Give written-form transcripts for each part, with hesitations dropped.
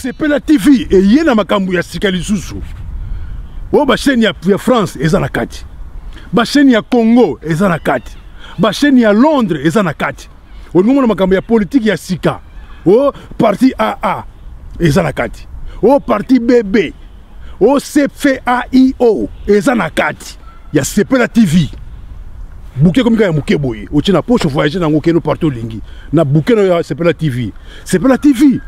Sepela TV et yena makambu ya sikali susu. O ba chaîne ya France eza na kati. Ba chaîne ya Congo eza na kati. Ba chaîne ya Londres eza na kati. O ngomona makambu ya politique ya sika. O parti AA eza na kati. O parti BB. O CFAIO eza na kati. Ya Sepela TV. Bouquet comme ya muke boye. O tina poche voyager na ngokeno partout lingi. Na bouquet na Sepela TV. Sepela TV.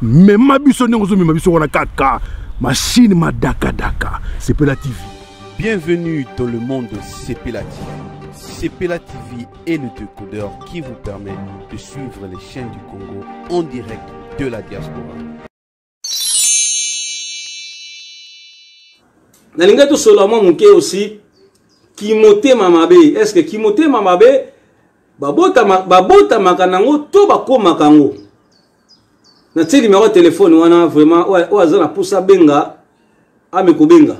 Mais ma biso n'engozo ma biso wana 4K. Machine ma daka daka. Sepela TV. Bienvenue dans le monde de Sepela TV. Sepela TV est le décodeur qui vous permet de suivre les chaînes du Congo en direct de la diaspora. Nalinga to solamo muke aussi Kimote mamabe. Est-ce que Kimote mamabe babota makanango to bakoma kango. Na teli numéro de téléphone wana vraiment oazana poussa benga ameko benga.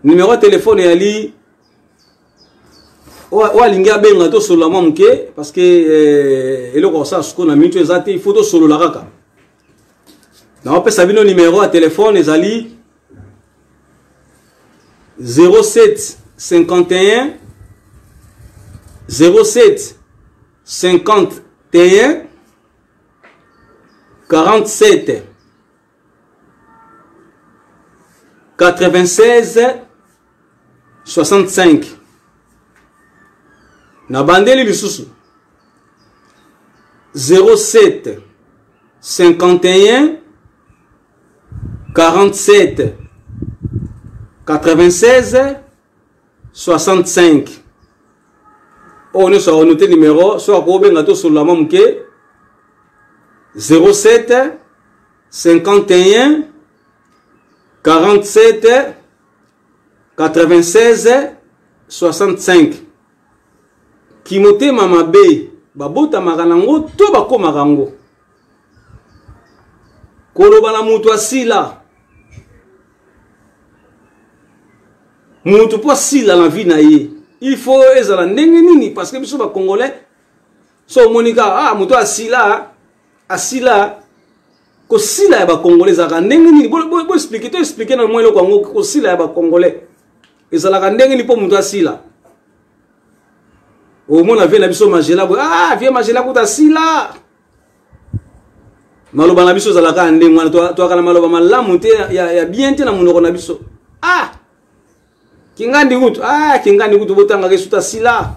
Numéro de téléphone yali oalinga benga to solamo muke parce que eloko sa sko na mintu ezate il faut to solo la kaka. Na opesa bino numéro de téléphone ezali 07 51 07 51 47 96 65 na bandeli lisusu 07 51 47 96 65. On est sur noté numéro soit ko benga to sur la mamke 07 51 47 96 65. Kimote mamabe babota makanango to bakoma kango. Koloba na mutu asila. Mutu po sila na vie na ye. Il faut ezala ndenge nini parce que biso ba congolais so monika mutu asila ko sila ya ba congolais za ndenge nini bo expliquer na moi lokwango ko sila ya ba congolais ezala ka ndenge ni po mutu asila. O mona vie na biso majela bo vie majela ko ta sila. Maloba na biso zala ka ndenge wana to akala maloba malamu te ya bien te na munoko na biso. Kingandi gutu botanga kesuta sila.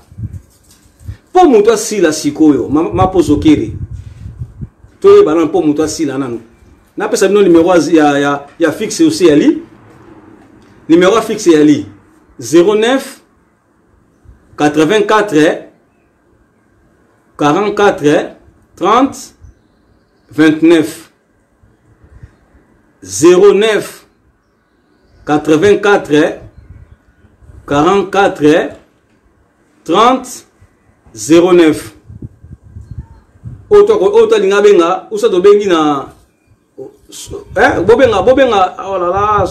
Po mutu asila sikoyo ma pozokere. To bana po mutu asila nanu. Na pesa bino numéro ya fixe aussi ali. Numéro fixe ali 09 84 44 30 29 09 84 44 30 09. Auto linga benga usa do bengi na bobenga oh là là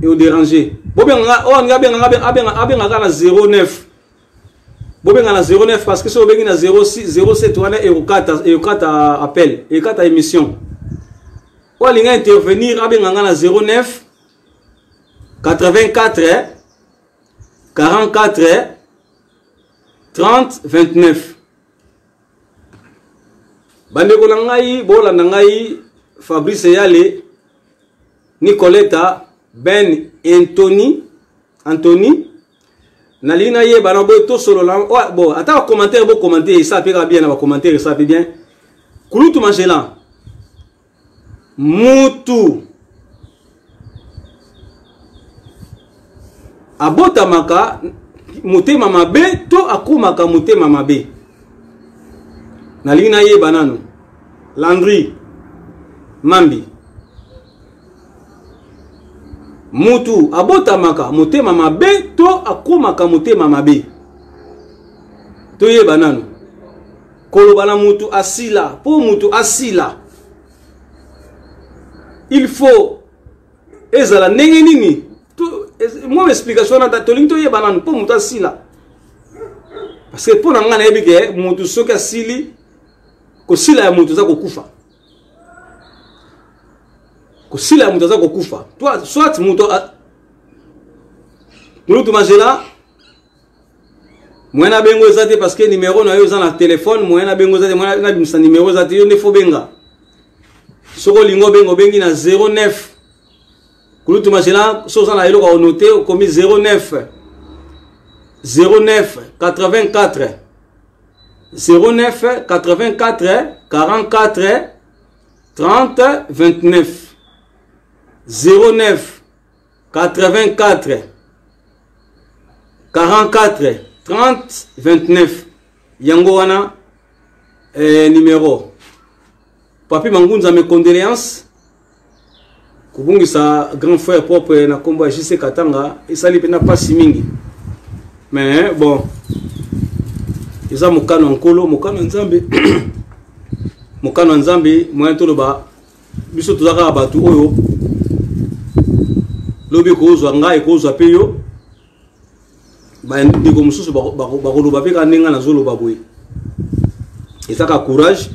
et au déranger bobenga nga benga na 09 bobenga na 09 parce que so bengi na 06 07 wana et 4 appel et 4 émission o linga intervenir abenga na 09 84 44 30 29. Bandeko na ngai bola na ngai Fabrice Yale Nicoletta Ben Anthony na lina ye bana bo to solo la bon ata commentaire bo commenter ça pega bien na commentaire ça fait bien kulutu mangela mutu abota maka mutema mabe to akumaka mutema mabe na lina ye banano Landry Mambi mutu abota maka mutema mabe to akumaka mutema mabe to ye banano koloba na mutu asila po mutu asila il faut ezala ndenge nini. Moi explication na tolinto ye banane po mutu asila parce que pour nanga na yebike mutu soki asili ko sila ya mutu za ko kufa kosila mutu aza kokufa toi soit mutu mulutu majela moyen na bengo ezate parce que numéro na yo eza na téléphone moyen na bengo ezate moyen na bimisa numéro ezate yo nde fo benga soko lingo bengo bengi na 09 mulutu majela so oza na eloko onote okomi 09 84 09 84 44 30 29 09 84 44 30 29 yango wana numéro papi mangunza mes condoléances kubungisa grand frère propre na kombo ya JC Katanga esali pena pasi mingi mais bon eza mokano nkolo mokano nzambe mokano nzambe moyen toloba biso tozaka batu oyo lobi kozwa ngai kozwa pe yo ba ndiko mususu bakoloba pe ka ndinga na zoloba boye ezaka courage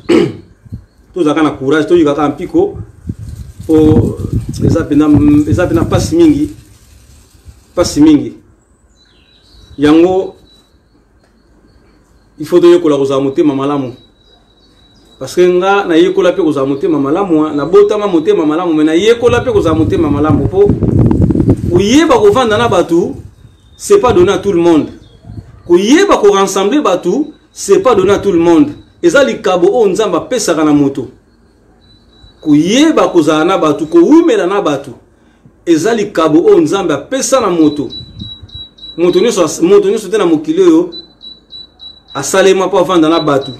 tozaka na courage toyika ka mpiko o eza pena pasi mingi yango il faut que la rosa motema malamu parce que nga na yekola pe rosa motema malamu na botama motema malamu mais na yekola pe rosa motema malamu po uyeba ko vanda na batu c'est pas donné à tout le monde uyeba ko rassembler batu c'est pas donné à tout le monde ezali kabo o nzamba pesaka na moto uyeba ko za na batu ko umela na batu ezali kabo o nzamba pesa na moto moto nyoso te na mokili oyo asalema po avanda na batu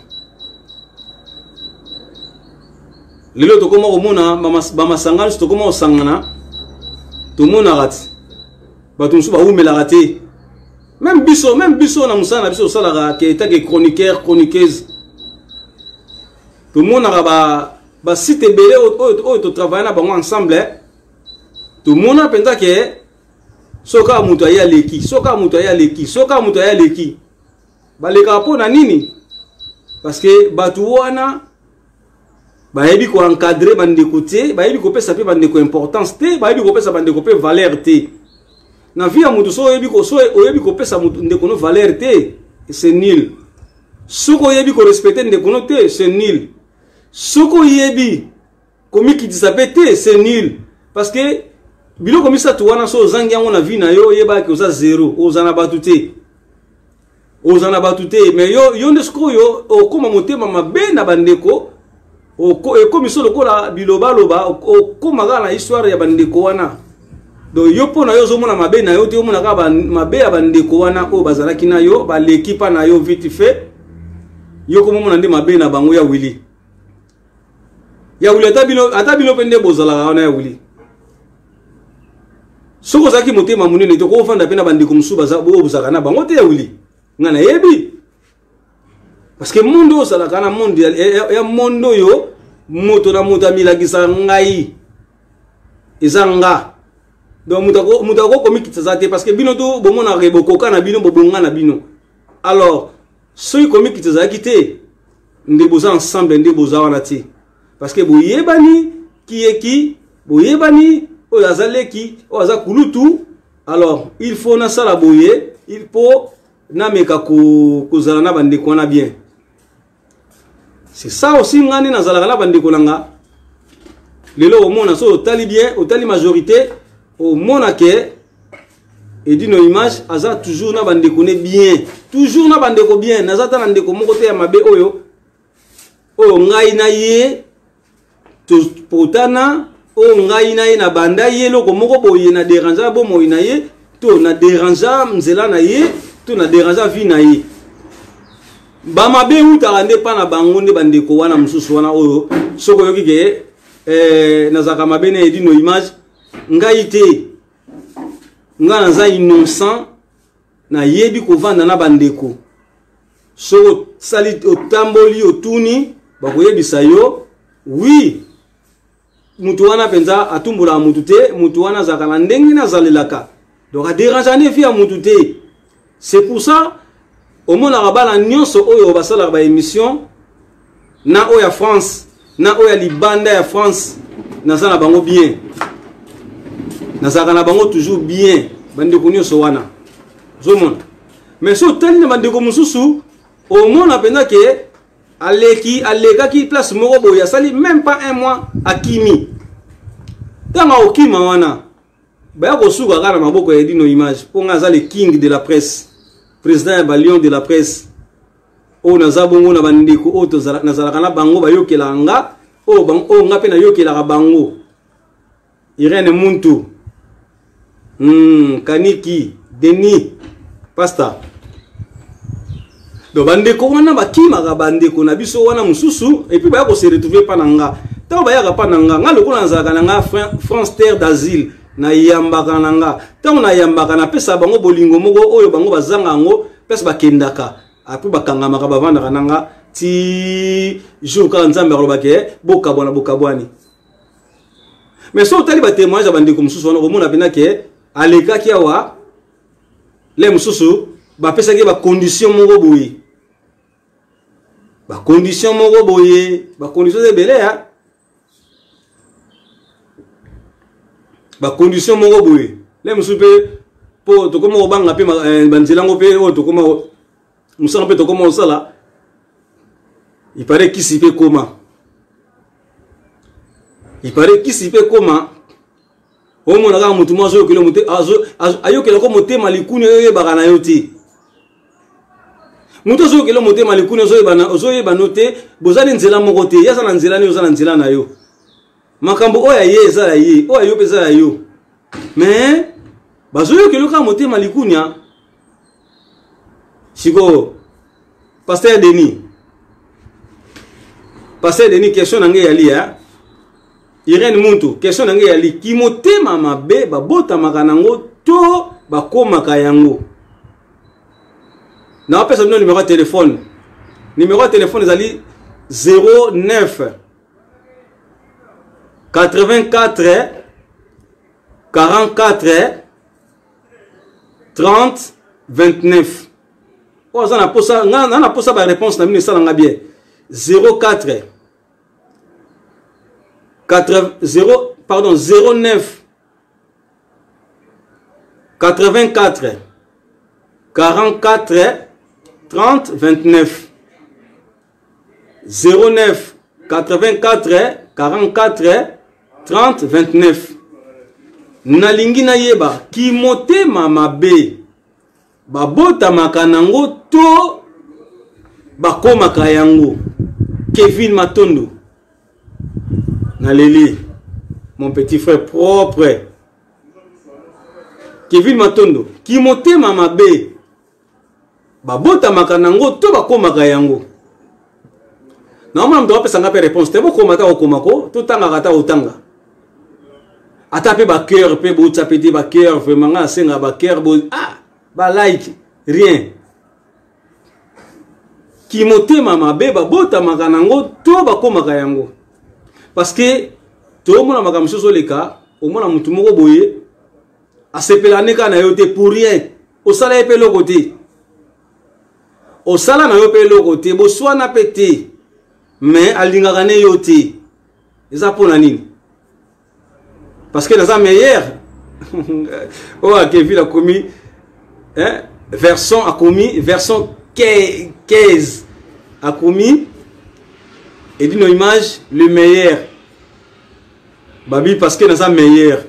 lelo tokoma komona bamasangano tokoma osangana tomonaka ti bato mosusu baumelaka te même biso na mosala na biso osalaka ke etake chroniqueur chroniqueuse tomonaka basite ebele oyo totravaille na bango ensemble tomona mpenza ke soka moto aye aleki baleka po na nini parce que batu wana bayebi ko encadrer bandeko te bayebi ko pesa pe bandeko importance te bayebi ko pesa bandeko pe valeur te na vie ya mutu so oyebi ko pesa mutu ndeko no valeur te c'est nul soko oyebi ko respecter ndeko no te c'est nul soko oyebi ko mikitisa pe te c'est nul parce que biloko misatu wana so ozangi yango na vie na yo oyeba ke oza zéro ozana batu te mais yo nde sikoyo okoma motema mabe na bandeko ekomi so lokola bilobaloba okomaka na histoire ya bandeko wana donc yo mpo na yo ozomona mabe na yo te omonaka mabe ya bandeko wana oyo bazalaki na yo baleki mpa na yo vite fait yo komomona nde mabe na bango ya wili ata bino mpe nde bozalaka wana ya wili soko ozalaki motema monene tokofanda mpe na bandeko mosusu oyo bozalaka na bango te ya wili nga na yebi parce que mondo osalaka na monde ya mondo yo moto na moto amilakisa ngai eza nga donc moto akokomikisa te parce que bino to bomonaka bokoka na bino bobonga na bino alors soki komikisa ezalaki te nde boza ensemble nde boza wana te parce que boyebani kiyeki boyebani oyo aza leki oyo aza kulutu alors il faut nasala boye il faut nameka kozala na bandeko wana bien c'est ça aussi ngani nazalaka na bandeko nanga lelo omona so otali bien otali majorité omona ke edino image aza toujours na bandeko ne bien toujours na bandeko bien nazata na ndeko moko te ya mabe oyo ngai na ye to potana ngai na ye na banda ye loko moko boye na déranger bo moyi na ye to na déranger mzela na ye to na déranger vie na ye ba mabe utaka nde pa na bango nde bandeko wana mususu wana oyo soko yoki ke nazaka mabe na edino image ngai te nga naza innocent na yebi kovanda na bandeko soko sali otamboli otuni bakoyebisa yo oui mutu wana penza atumbula mutu te mutu wana zaka na ndenge nazalelaka donc a déranger ne vie ya mutu te c'est pour ça au mona rabala nyonso oyo basala ba émission na oya France na oya libanda ya France naza na bango bien nazalaka na bango toujours bien bandeko nyonso wana zomona mais so tali na bandeko mosusu omona mpenza ke alekaki place moko boye asali même pas un mois akimi ntango okima wana baya kosuka kaka na maboko ya Edino Image mpo nga aza le king de la presse président ya balion de la presse oyo naza bongo na bandeko oyo nazalaka na bango bayokelaka nga oyo nga mpe nayokelaka bango Irene Muntu Kaniki Denis Pasta do bandeko wana bakimaka bandeko na biso wana mosusu epuis baya kose retrouver pa na nga ntango bayaka pa na nga lokola nazalaka na nga France Terre d'Asile na yambaka na nga ntango na yambaka napesa bango bolingo moko oyo bango bazanga yango mpesi bakendaka apres bakangamaka bavandaka na nga ti jour kaka nzambe akolobake bokabwani mais so otali batémoignage ya bandeko mosusu wana komona mpena ke alekaki awa le mosusu bapesaki bacondition moko boye bacondition ebele ya bacondition moko boye le mosusu mpe mpo tokoma kobanga mpe banzelango mpe oyo tokoma mosala mpe tokoma kosala ipare kisi mpe koma omona kaka motu mwa ayokelako motema likuni oyoyebaka na yo te moto azoyokela motema likuni ozoyebano te bozali nzela moko te yaza na nzela ne oza na nzela na yo makambo oyo aye eza ya ye oyo ayo mpe eza ya yo mais bazoyokela kaka motema likunia siko Pasteur Denis question na nge yali ya Irene Muntu question na nge yali ki motema mabe babotamaka nango to bakomaka yango na wapesa bino numéro ya telefone ezali 09 84 44 30 29 oza na posa nga na posa ba réponse na bino esala nga bien 09 84 44 30 29 09 84 44 30 29 nalingi nayeba ki motema mabe babotamaka nango to bakomaka yango. Kevin Matondo Naleli, mon petit frère propre. Kevin Matondo ki motema mabe babotamaka nango to bakomaka yango. Normalement mdo apesa nga pe réponse te bokomata okomako to tanga kata otanga. Ata pe ba cœur pe bo tapete ba cœur vraiment nga senga ba cœur bo ba like rien. Ki motema mabe babotamaka nango to bakomaka yango. Parce que to mona makambo soso leka omona mutu moko boye asepela neka na yo te pour rien. Osala pe loko te. Osala na yo pe loko te bo swana pete. Mais alingaka ne yo te. Eza pona nini? Parce que dans meilleur oh Kevin a commis version a commis version 15 a commis et d'une image le meilleur babi parce que dans meilleur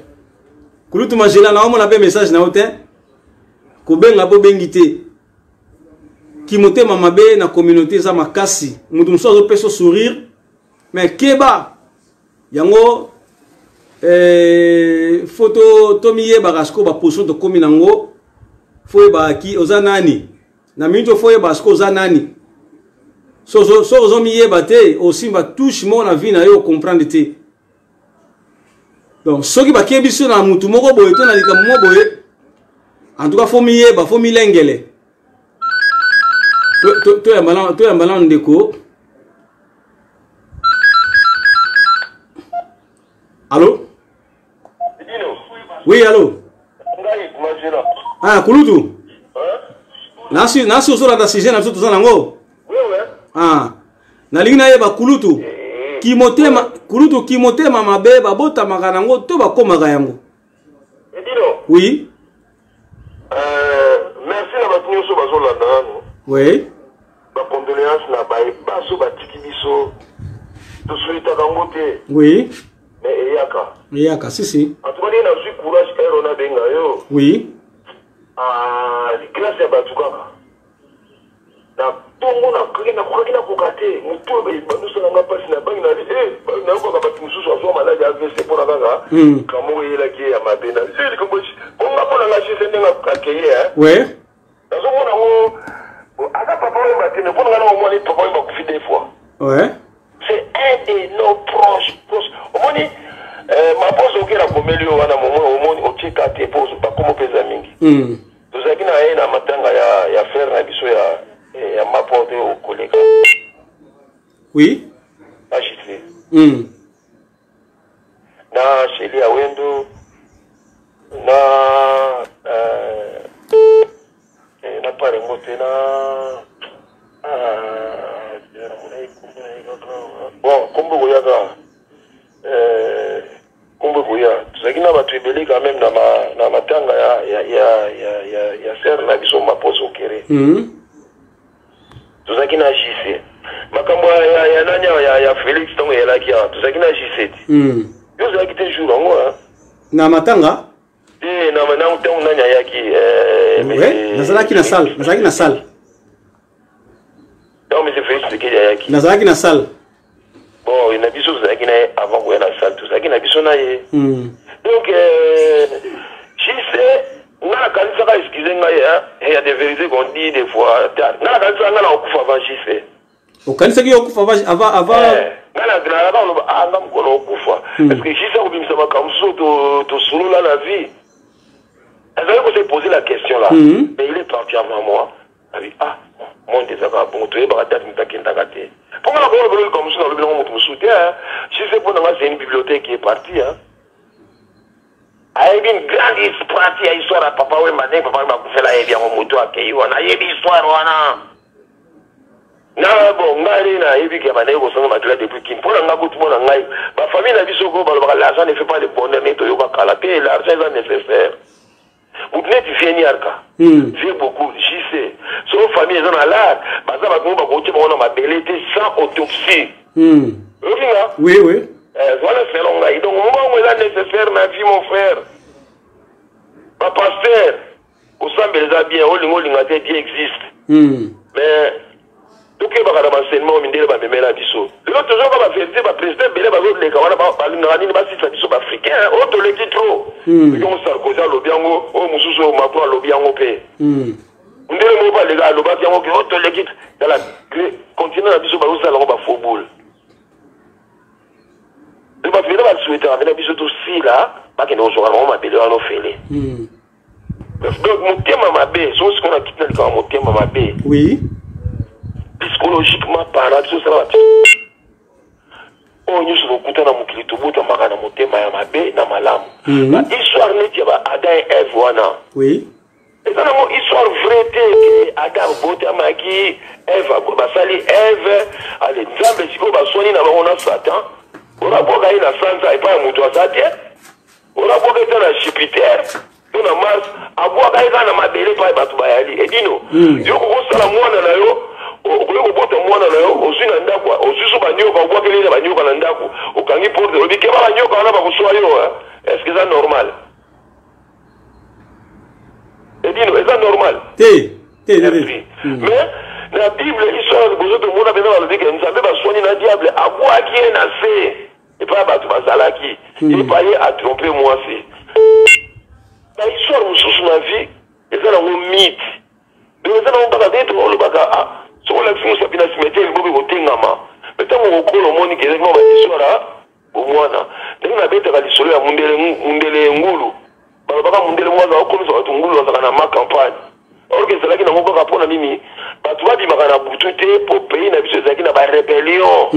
kulutu majela na on a message na hotel ko benga bo bengité ki motema mabe na communauté za makasi mutu muso peso sourire mais keba yango photo tomiye barasko ba position to komi nango foye ba ki ozanani na minto foye basko ozanani so miye bate aussi ba touche mo na vie na yo comprendre te. Donc soki ba kebiso na mutu moko boye to na likambo boye en tout cas faut miye ba faut milengele to ya malan ndeko. Allô? Oui, allô? Ah, Kulutu? Nasi usura da sije na mtoto zanango? Ah, nalingi na yeba Kulutu? kimotema kulutu kimotema mabe babotamaka nango to bakomaka yango. Edino. Oui. Merci na bato nyonso bazolanda nano. Oui. Bacondoléance na baso batiki biso tosolitaka yango te. Oui. Mais eyaka. Eyaka, si. En tout cas, il y a un courage et on a bien gagné. Oui. Grâce à Batouka. Na tongo na kaki na kokate mutu nous sommes na pasi na bangi na na ko ka batu mususu azo malade AVC pour nanga kamo yela ki ya mabena zeli ko bochi on nga pona nga chise ndenga kakeye ouais nazo mona ngo aka papa wa batene pona nga na moni papa wa kufi des fois ouais c'est un de nos proches omoni ma pose okera komelio wana omoni otika te pose ba komo pesa mingi tozaki na ye na matanga ya faire na biso ya m'apporter au collègue. Oui. Agité. Na Chélie Awendo. Na pas remonté na. Bon, Kombo Goyaga. Kombo Goya. C'est qui n'a pas tué quand même na matanga ya faire na biso m'apporter au kéré. Tuzaki na JC. Makambo ya nanya ya Félix tongo yelaki ya tuzaki na JC. Yo zaki te jour ngo na matanga? Na tongo nanya yaki ouais, nazalaki na salle. Non mais c'est Félix qui yaki. Nazalaki na salle. Bon, il a biso zaki na avant ko na salle, tuzaki na biso na ye. Donc JC na kanisa ka excuse ngai il y a des vérités qu'on dit des fois na kanisa ngala okufa avant JC o kanisa ki okufa avant ngala grala ba lo anga mkono okufa parce que JC obimisa makamso to solo la vie elle avait se poser la question là mais il est parti avant moi avec mon désaccord bon to yeba date mtakenda kate pour moi la bonne comme ça le bilan mon soutien JC pour c'est une bibliothèque qui est partie a une grande partie à histoire à papa ou madame papa m'a fait la bien au moto à Kei on a une histoire wana na bon ngari na ebi ke bana ko songa matela depuis kim pour nga ko tout monde ngai ba famille na biso ko ba l'argent ne fait pas le bonheur mais to yo ba kala te l'argent est nécessaire vous venez tu viens arka j'ai beaucoup j'y sais so famille dans la ba za ba ko ba ko ti ba na belete sans autopsie oui voilà c'est long là donc moment où est nécessaire ma vie mon frère ma pasteur au semble déjà bien au linga te Dieu existe mais tout que ba ka enseignement mindele ba memela biso le toujours ba vérité ba président belé ba zo le ka wana ba linga ni ba sisa biso ba africain o to le trop donc Sarkozy lo biango o mususu Macron lo biango pe ndele mo ba le ga lo ba biango ke o to le dans la continent na biso ba zo la ba football. Je vais souhaiter avec la biso aussi là, parce que nous aurons ma belle à nos fêlés. Donc mon thème à ma baie, c'est ce qu'on a quitté quand mon thème à ma baie. Oui. Psychologiquement parlant, tout ça va. On y se recoupe dans mon clito, bout à mon thème à ma baie, dans ma lame. L'histoire n'est pas Adam et Ève, voilà. Oui. Et ça, mon histoire vraie, que Adam, Botamaki, Ève, Basali, Ève, allez, Nzambe, si vous soignez, on a Satan. On a beau gagner la Santa et pas un mouton à sa tête. On a beau gagner la Jupiter, on a Mars, à boire gagner la Mabélé, pas un Batoubayali. Et dis-nous, yo, on s'en a moins dans la yo, on peut boire moins dans la yo, au sud d'un quoi, au sud d'un yo, on voit qu'il y a un yo dans l'andako, au Kangi pour le biquet, un yo quand on a pas reçu yo, est-ce que c'est normal? Et dis-nous, est-ce que c'est normal? Mais, la Bible, l'histoire de Bozo de Mouna, on dit que nous avons pas soigné le diable, à quoi qui est nassé? Et pas à Bazalaki. Il fallait à tromper moi aussi. L'histoire de sous ma vie, c'est un mythe. Donc, nous avons pas d'être au Baga. Sur la fin, ça finit à se mettre, il faut que Tengama. Mais tant qu'on coule au monde, il y a une histoire au Moana. Donc, on a bête à l'histoire à Mundele Ngulu. Baba Mundele Moana, comme ça, on Ngulu dans ma campagne. Or que c'est là qui n'a pas rapport à Mimi. Tu vas dire que pour payer na biso zaki na ba rébellion.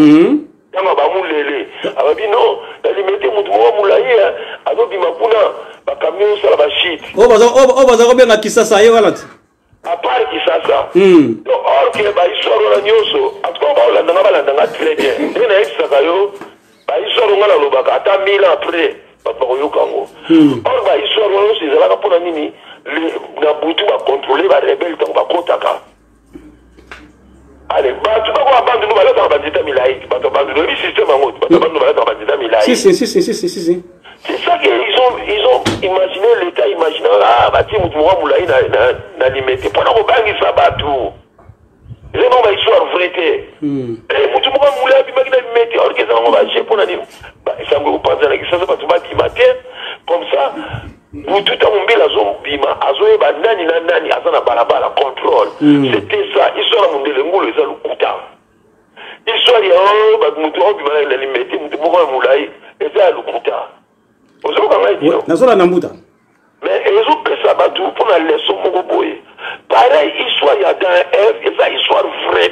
Kama ba mulele. Aba bi non, limité mutu mo mulaye ado bi makuna ba camion sala ba shit. Baza ko benga Kisasa ye wala. À part Kisasa. Donc or que que ba histoire la nyoso atko ba landanga très bien ndena exaka yo ba histoire ngala lobaka ata 1000 ans après ba yokango or ba histoire no c'est là pour nini na butu ba contrôler ba rebelle tant ba kotaka allez ba tu ba ko bandu no ba la ba dita milai ba to bandu no système ngo ba to bandu ba la ba dita milai si c'est ça qu'ils ont imaginé l'état imaginaire ah bah tiens mutuwa mulai na limité pour na ko bangi sabatu les noms ba histoire vérité mutuwa mulai bi magina limité or que ça on va chez pour na bah ça me pense na ça pas tout ba matin comme ça tout à mon bela zombima azoye ba nani azana balabala contrôle c'était ça histoire mon ngolo eza lukuta histoire ya ba mutuwa bi la limité mutuwa mulai eza lukuta. Nazola Nambuta. Mais ils ont fait ça pour la leçon Mogoboye. Pareil, histoire, il y a dans F, il y a une histoire vraie.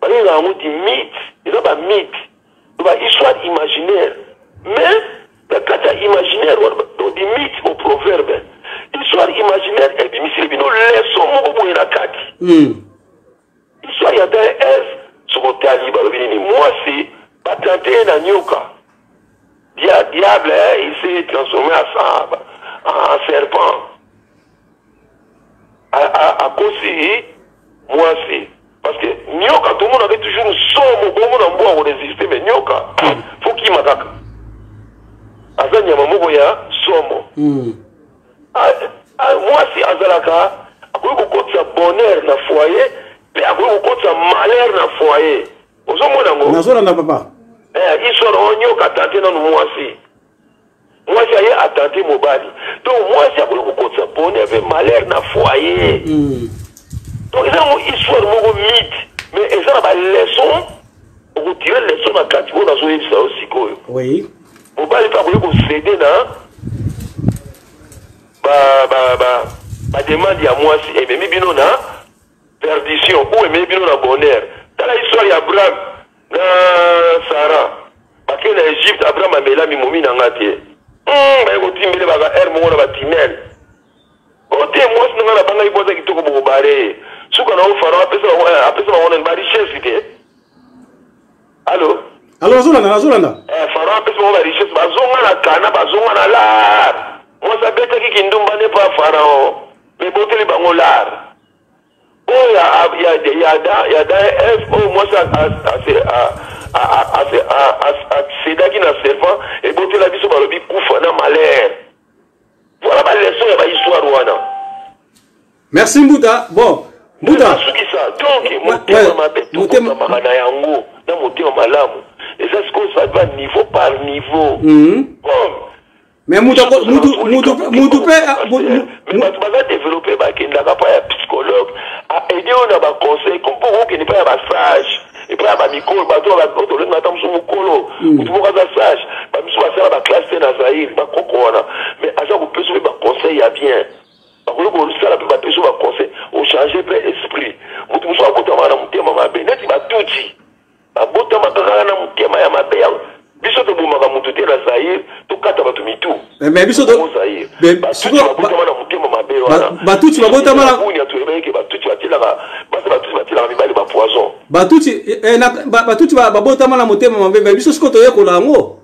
Pareil, il y a un mythe, il y a un mythe, il y a une histoire imaginaire. Mais, quand il y a imaginaire, il y a des mythes au proverbe. Histoire imaginaire, et puis, il y a une leçon Mogoboye na kati. Histoire, il y a dans F, sur le taliban, moi, c'est pas tenté na nyoka. Diable, il s'est transformé en serpent. À cause moi aussi. Parce que Nyoka, tout le monde avait toujours somme, bon, on a beau résister, mais Nyoka, faut qu'il m'attaque. Azan Yamamogo ya somme. Moi si Azalaka, après qu'on compte sa bonheur dans le foyer, mais après qu'on compte sa malheur dans le foyer. Vous avez mon papa. Ils sont en Nyoka tenté dans le mois-ci. Moi, j'ai attenté mon bali. Donc, moi, j'ai beaucoup de bonheur, mais malheur dans le foyer. Donc, ils ont une histoire, mon mythe. Mais ils ont une leçon. Pour tirer les leçons dans 4 jours, dans une histoire aussi. Oui. Mon bali, pas pour céder dans. Demande à moi si. Et même, il y a perdition. Ou même, il y a bonheur. Dans l'histoire, il y a Abraham. Sarah. Parce que l'Égypte, Abraham a mis la mimoumi dans la tête. Mais quand tu me vas faire mon bâtiment. Quand tu es moi, si on a pas de qui te coupe au barré. Ce qu'on a offert, après ça, on a une richesse. Allô? Alors, Zolanda. Pharaon, après ça, on a une richesse. Bazonga la cana, bazonga la l'art. Moi, ça bête qui n'dumba n'est pas Pharaon. Mais bon, tu es dans l'art. Oh, il y a des moi, ça c'est là qui n'a serpent et bon tu l'as dit sur le bic couffe na malheur. Voilà ma leçon et ma histoire. Merci Mbouta. Bon, Mbouta. Donc mon thème ma yango na mon thème malamu. Et ça se ça va niveau par niveau. Mais Mbouta mais tu vas développer ba qui n'a pas un psychologue à aider on a ba conseil comme pour qui n'est pas un sage. Et puis, il y a micro, il y a micro, il y a sage, la classe de Nazaïr, mais à chaque fois, il y a conseil, il y a bien. Il y a conseil, on change l'esprit. Il y a tout dit. Mais biso to batuti babota mala batuti babota mala motema mabe biso sikoto yekola ngo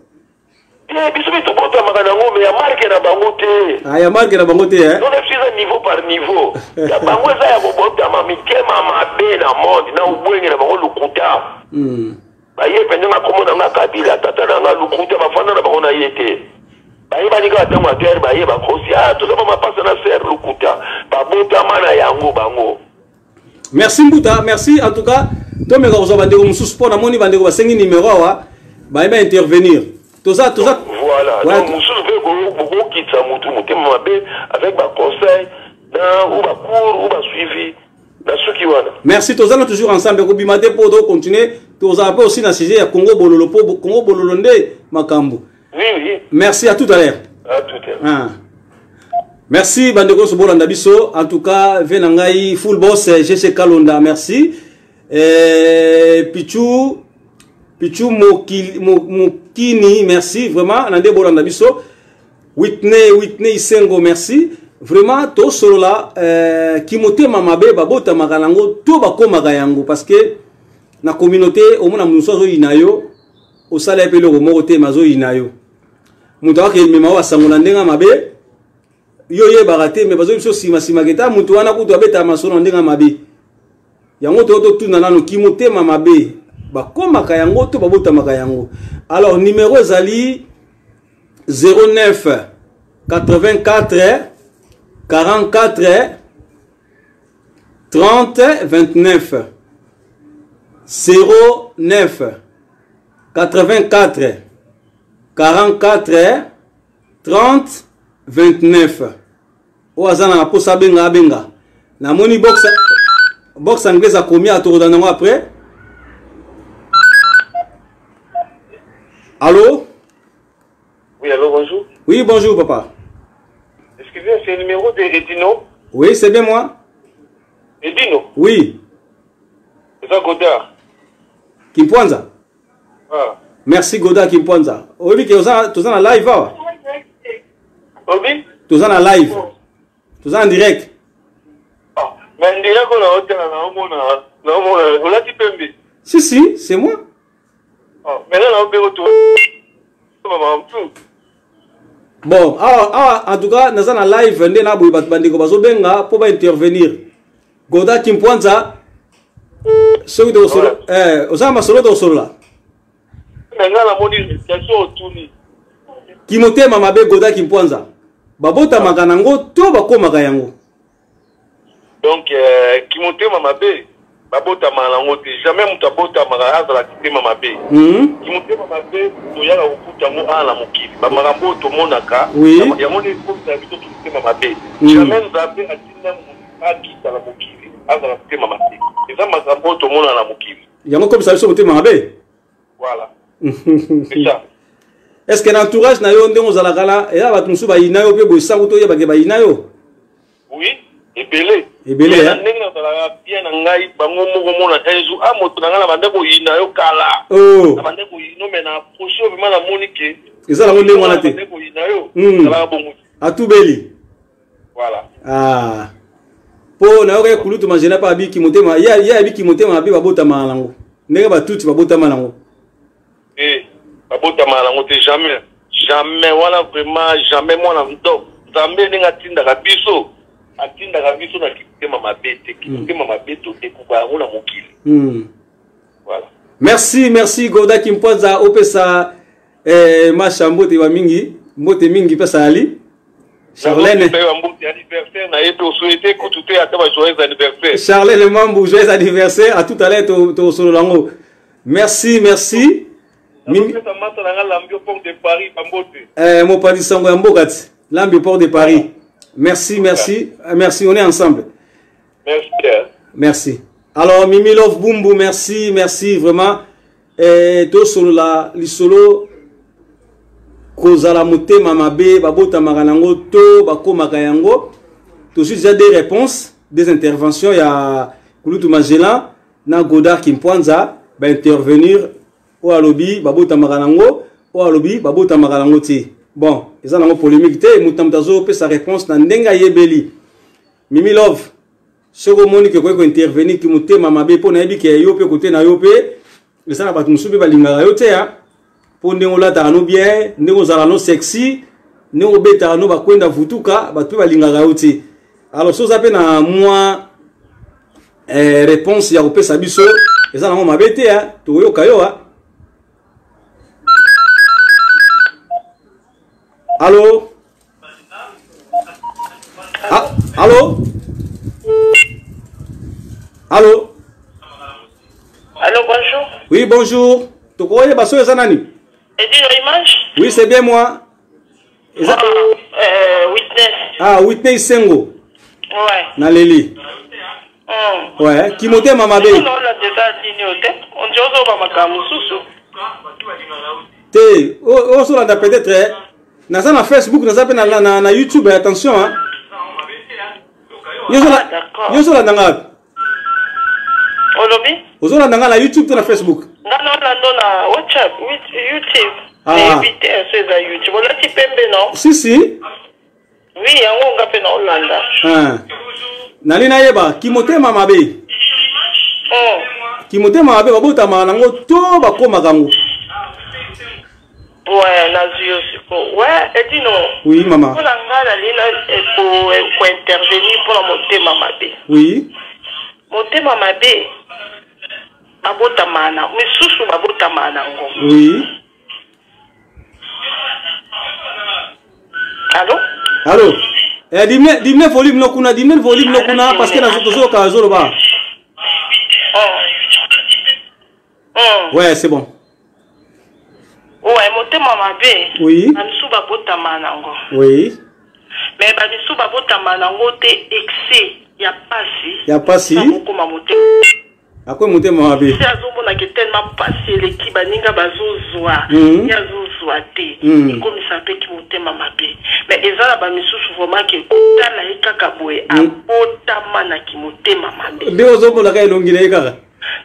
biso biso bota makana ngo mais ya marque na bango te ya marque na bango te non c'est niveau par niveau ya bango za ya bota ma mitema mabe na monde na ubwenge na bango lukuta baye penanga komona nga kabila tata na lukuta bafana na bango na yete baye banika tango ater baye bakosi tout ça ma passe na ser lukuta babota mana yango bango. Merci Mbouta, merci en tout cas. Toi mais vous avez bandeko mususu pona moni bandeko ba sengi numéro wa ba intervenir. Tout ça voilà. Donc mususu veut beaucoup kitsa mutu mutema mabe avec ba conseil dans ou ba cours ou ba suivi. Merci, tous allons toujours ensemble. Pour continuer, tous allons aussi dans le sujet Congo Bololo, Congo Bololonde, Makambu. Oui. Merci, à tout à l'heure. À tout à l'heure. Merci, Bandeko Sobolanda Bisso. En tout cas, Venangai, full boss, GC Kalonda, merci. Pichou Mokini, merci, vraiment. Nande Bolanda Bisso. Whitney Isengo, merci. vraiment to solo la kimotema mabe babota makalango to bakoma yango parce que na communauté au mona muso zo inayo o sala pe lo moko te mazo inayo muto ke mema wa sangola ndenga mabe yo ye barate me bazo biso sima keta muto wana kuto abeta masono ndenga mabe yango to tuna nano kimotema mabe bakoma yango to babota yango. Alors numéro ezali 09 84 44 30 29 09 84 44 30 29 Oazana na posa benga na moni box anglaise a combien à tour d'un après. Allô? Oui, allô, bonjour. Oui, bonjour, papa. Excusez-moi, c'est le numéro de Edino? Oui, c'est bien moi. Edino? Oui. C'est ça, Godard? Kimpwanza? Ah. Merci, Godard Kimpwanza. Oui, tu es en live, va? Oui? Tu es en live. Tu es en direct. Ah, mais en direct, on a dit Pembe. Si, c'est moi. Ah, maintenant, on a retour. Bon, en tout cas, nous sommes en live, nous sommes pour intervenir. Goda Kimpwanza, celui de Solo, Osama Solo de Solo là. Kimotema mabe Goda Kimpwanza. Babota makanango, to bakoma kayango. Donc, Kimotema mabe. Babota malango te jamais mutabota magaza la kitema mabe. Kimotema mabe to yala ukuta mo ala mokili. Ba marambo to monaka. Ya moni ko ta bito kitema mabe. Jamais nzabe atina akita la mokili. Aza la kitema mabe. Eza marambo to mona la mokili. Yango comme ça so motema mabe. Voilà. C'est ça. Est-ce que l'entourage na yo ndongo zala kala et là ba tunsu ba inayo pe boisa ko to ye ba ke ba inayo? Oui, ebele. Ebele ya. Bien ngai bango moko mona enzu a moto ngala bandeko ina yo kala. Oh. Bandeko ino mena proche vraiment la monique. Eza la ngone ngwana te. Bandeko ina yo. Kala bongo. Atubeli. Voilà. Ah. Po na yo kulutu majena pa bi kimotema ya bi kimotema bi babota malango. Ndenge ba tuti babota malango. Babota malango te jamais wala vraiment jamais mona ndo. Zambe ninga tinda kabiso. Atinda kabiso na kitema mabete kitema mabeto ekuba ngona mokili. Voilà. Merci Goda Kimpwanza opesa machambo te wa mingi mbote mingi pesa ali. Charlène anniversaire na yeto souhaiter ko tout à ta joyeux anniversaire. Charlène Mambu joyeux anniversaire à tout à l'heure to solo lango. Merci. Mimi ça mata na l'ambio port de Paris pambote. Mo padi sango ya mbokati. L'ambio port de Paris. Merci, on est ensemble. Merci. Alors, Mimi Love Bumbu, merci, vraiment. To solo la, li solo, kozala motema mabe, babota maranango, to, bako makayango. Tout de suite, j'ai des réponses, des interventions. Il y a Kulutu Magellan, na Godard Kimpwanza, va intervenir au alobi, babota maranango, au alobi, babota maranango ti. Bon, ils ont une polémique. Moutamtazo peut sa réponse dans Ndenga Yebeli. Mimi Love, ce que Monique peut intervenir, qui m'a mamabe pour naïbi qui est yopé côté na yopé, les gens n'ont pas soubi balinga yote hein. Pour ndengola tarano bien, ndengozalano sexy, ndengobe tarano bakwenda vutuka, batu balinga yote. Alors ça s'appelle na moi réponse ya opé sabiso, les gens n'ont mabete hein, toyo kayo hein. Allô? Ah, allô? Allô? Allô, bonjour. Oui, bonjour. Tu croyais que c'est Zanani? Edine Rimage? Oui, c'est bien moi. Witness. Ah, Witness Sengo. Ouais. Naleli. Ouais, qui monte ma mabe. On a déjà dit on dit aux Te, oh, sur la peut-être. Na Facebook, na YouTube, attention hein. Yo sur la nanga. Olobi? Ozo la nanga na YouTube to na Facebook. Non na WhatsApp, YouTube. Ah. Invité à YouTube. On a petit pembe non? Si. Oui, yango nga pe na Hollanda. Nali na yeba kimotema mabe. Kimotema mabe babota manango to bakoma kango. Ouais, Nazio siko. Ouais, et dis non. Oui, maman. Pour la ngala lina pour intervenir pour la motema mabe. Oui. Motema mabe. Babota mana, misusu babota manango. Oui. Allô? Allô? Dimne volume no kuna, dimne volume no kuna parce que na zoto ka zolo ba. Ouais, c'est bon. Ouais, motema mabe. Oui. Bamisu babota manango. Oui. Mais bamisu babota manango te excès ya pasi. Ya pasi. Comme motema. Akwe motema mabe. Si azomona ke tellement passé l'équipe baninga bazozwa, ya zozwa te. Comme ça peut ki motema mabe. Mais ezala ba misusu vraiment ke kotala ekaka boye abotama na ki motema mabe. Nde ozomona ka elongi na ekaka.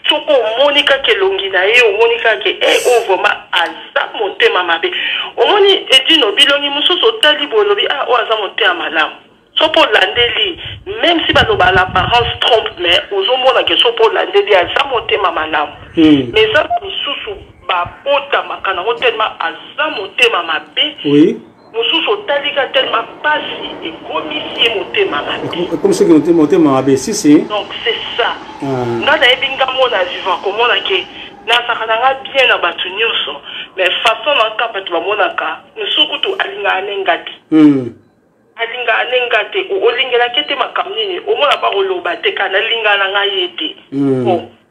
Soko monika ke longi na ye, monika ke o vraiment aza motema mabe. Omoni edino bilongi mususu otali bolobi o aza motema malamu. So pour l'andeli, même si l'apparence trompe, mais aux hommes qui sont pour l'andeli, à ça monter ma malam. Mais ça, sous bota makana, tellement à ça monter ma mabé. Oui. Nous sous taliga tellement passé et commissionné monter ma mabé. Comme ce qui monter ma mabé, si. Donc c'est ça. N'a pas binga mona vivant comme on a que n'a sakana bien à battu nyonso, mais façon en cas tu vas monaka, nous sous kutu alinga anengati. Alinga anengate olingela kete makamnini omona ba oloba te kana linga na ngai ete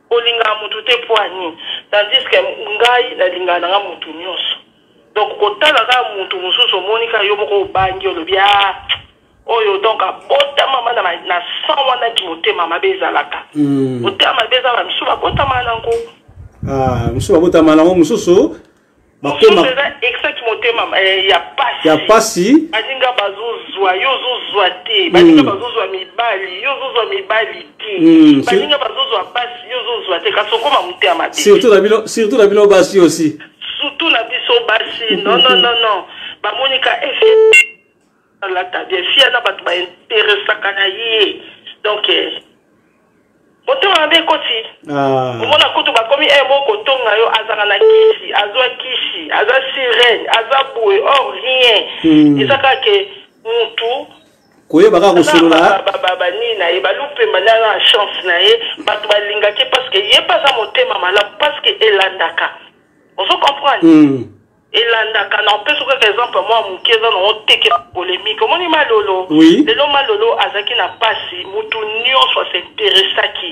olinga mutu te poani tandis que ngai na linga na mutu nyonso donc kotala ka mutu mususu monika yo moko bangi olobia oyo donc abota mama na sawa na kimotema mabezalaka otama bezala misuba bota manango misuba bota manango mususu bakoma exactement ya pasi baninga bazozwa yo zozwa te baninga bazozwa mibali yo zozwa mibali te baninga bazozwa pasi yo zozwa te kasi okoma mutu ya mabe surtout na bino basi aussi surtout na biso basi non bamonika la tabia fia na bato bainteresaka na ye donc motema mabe koti omona kutu bakomi moko tonga yo azaka na kisi azwa kisi aza sirène aza boye or rien ezaka ke mutu koyebaka kosolola bani na ye balupema na chance na ye bato balingaki parce que ye pas aza motema malamu parce que elandaka ozo comprendre elandaka na mpe soki exemple mwa moke eza nango teke polémique omoni malolo lelo malolo azalaki na pasi mutu nyonso asinteresaki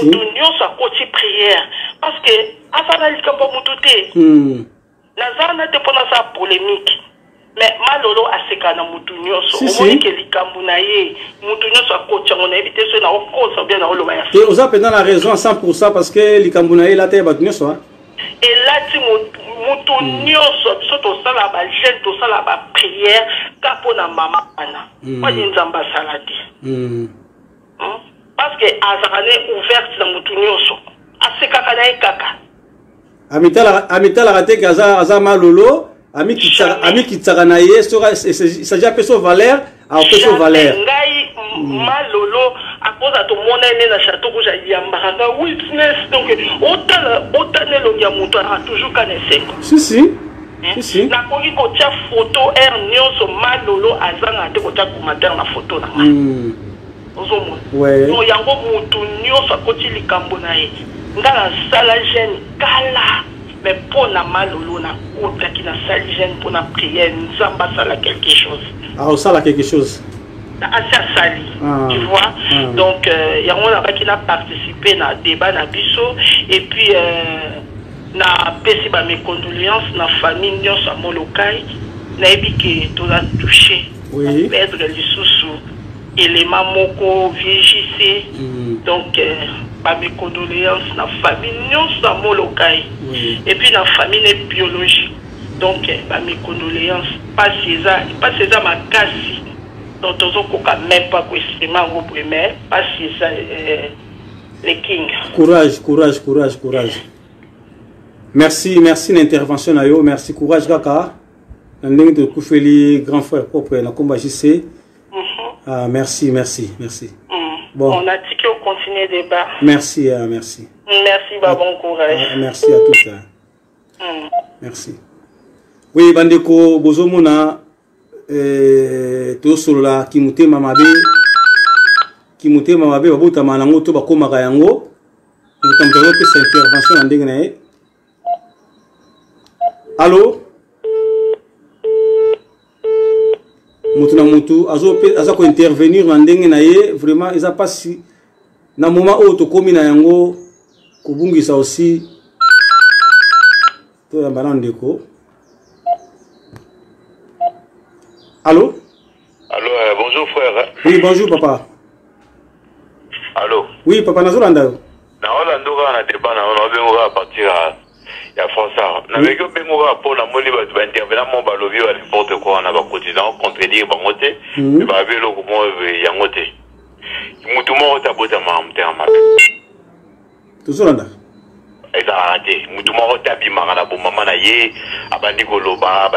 mutu nyonso akoti prière parce que asala likambo mutu te naza na te mpona sa polémique mais malolo aseka na mutu nyonso omoni ke likambo na ye mutu nyonso akoti yango nayebi te so na okosa bien na oloba ya oza mpenza na raison 100% parce que likambo na ye elata ye bato nyonso elati mutu nyonso biso tosala bagene tosala baprière ka mpona mama wana oye nzambe asala te parce que azaka ne ouverte na mutu nyonso asekaka na ye kaka amitalaka te ke aza malolo amikitsaka na ye esaji ape so valeur aope so valeur ngai malolo akoza tomona ene na château rouge ayambaka nga witness donc otala elongi ya moto a toujours kana esengo si nakoki kotia photo nyonso malolo azanga te kotia commentaire na photo na ngai ozomona yango motu nyonso akoti likambo na ye nga nasala gene kala mais mpona malolo nakotaki nasali gene mpona prière nzambe asala quelque chose osala quelque chose assez asali tu vois donc yango nabaki na participer na débat na biso et puis na pesi ba mes condoléances na famille nyonso ya Molokai nayebi ke toza touché perdre lisusu élément moko VJC donc ba mes condoléances na famille nyonso ya Molokai et puis na famille ne biologie donc ba mes condoléances pas eza makasi donc tozokoka même pas koexprimer yango premier pas eza les kings. Courage. Merci l'intervention na yo, merci courage kaka. Ndenge to kufeli grand frère propre na komba JC Ah, merci. Bon. On a dit qu'on continue le débat. Merci. Merci, bon courage. Merci à tous. Merci. Oui, bandeko bozomona to solola kimutema mabe babota manango to bakomaka yango mutamutaka pesa intervention na ndenge na ye. Allô? Mutu na mutu aza ko intervenir na ndenge na ye, vraiment eza pasi na moment oyo tokomi na yango kobungisa aussi to ya bana ndeko. Allô? Allô, bonjour frère. Oui, bonjour papa. Allô? Oui, papa, nazolanda yo. Na Orlando na débat na on va à partir ya François. Na veko bengoka pour la moni ba intervenant mon balobi à n'importe quoi na ba quotidien contredire bangote et ba velo ko mo yangote. Mutu mo tabota ma mtema. Tuzolanda. Ezarate mutu mo tabima na bomama na ye abandi koloba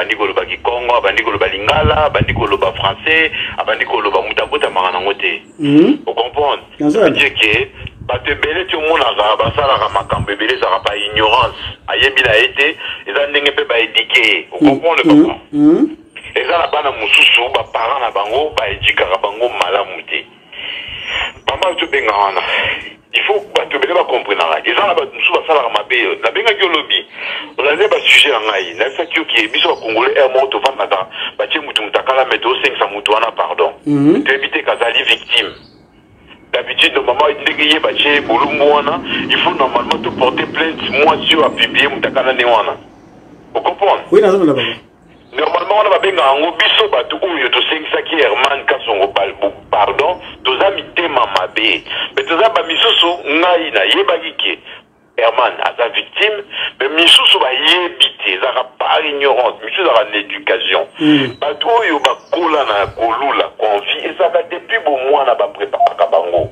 ki Congo abandi koloba lingala abandi koloba français abandi koloba mutabota ma ngote. Vous comprenez? Dire que parce que belé tout le monde a basala makambe belé ça pas ignorance ayebi na été eza ndenge pe ba éduquer. Vous comprenez papa? Eza na bana mususu ba parents na bango ba éduquer bango malamu te. Papa tu benga wana. Il faut que tu va comprendre. Ils ont la mabe. La benga qui lobby. On a des sujets en aïe. La fait que qui est biso congolais est mort au vent nada. Bâti mutum takala meto 500 mutuana pardon. Tu éviter kazali victime. D'habitude normalement il dégayé bâti bolumwana. Il faut normalement te porter plainte moi sur à publier mutakala newana. Vous comprenez? Oui, là là. Normalement on va bien en biso batu oyo to sengisa ki Herman Kasongo pardon toza mitema mabe mais toza ba misusu ngai na yebaki ke Herman asa victime mais misusu ba yebite za par ignorance misusu za l'éducation batu oyo bakola na kolula convi ezaka depuis bon mois na ba préparer bango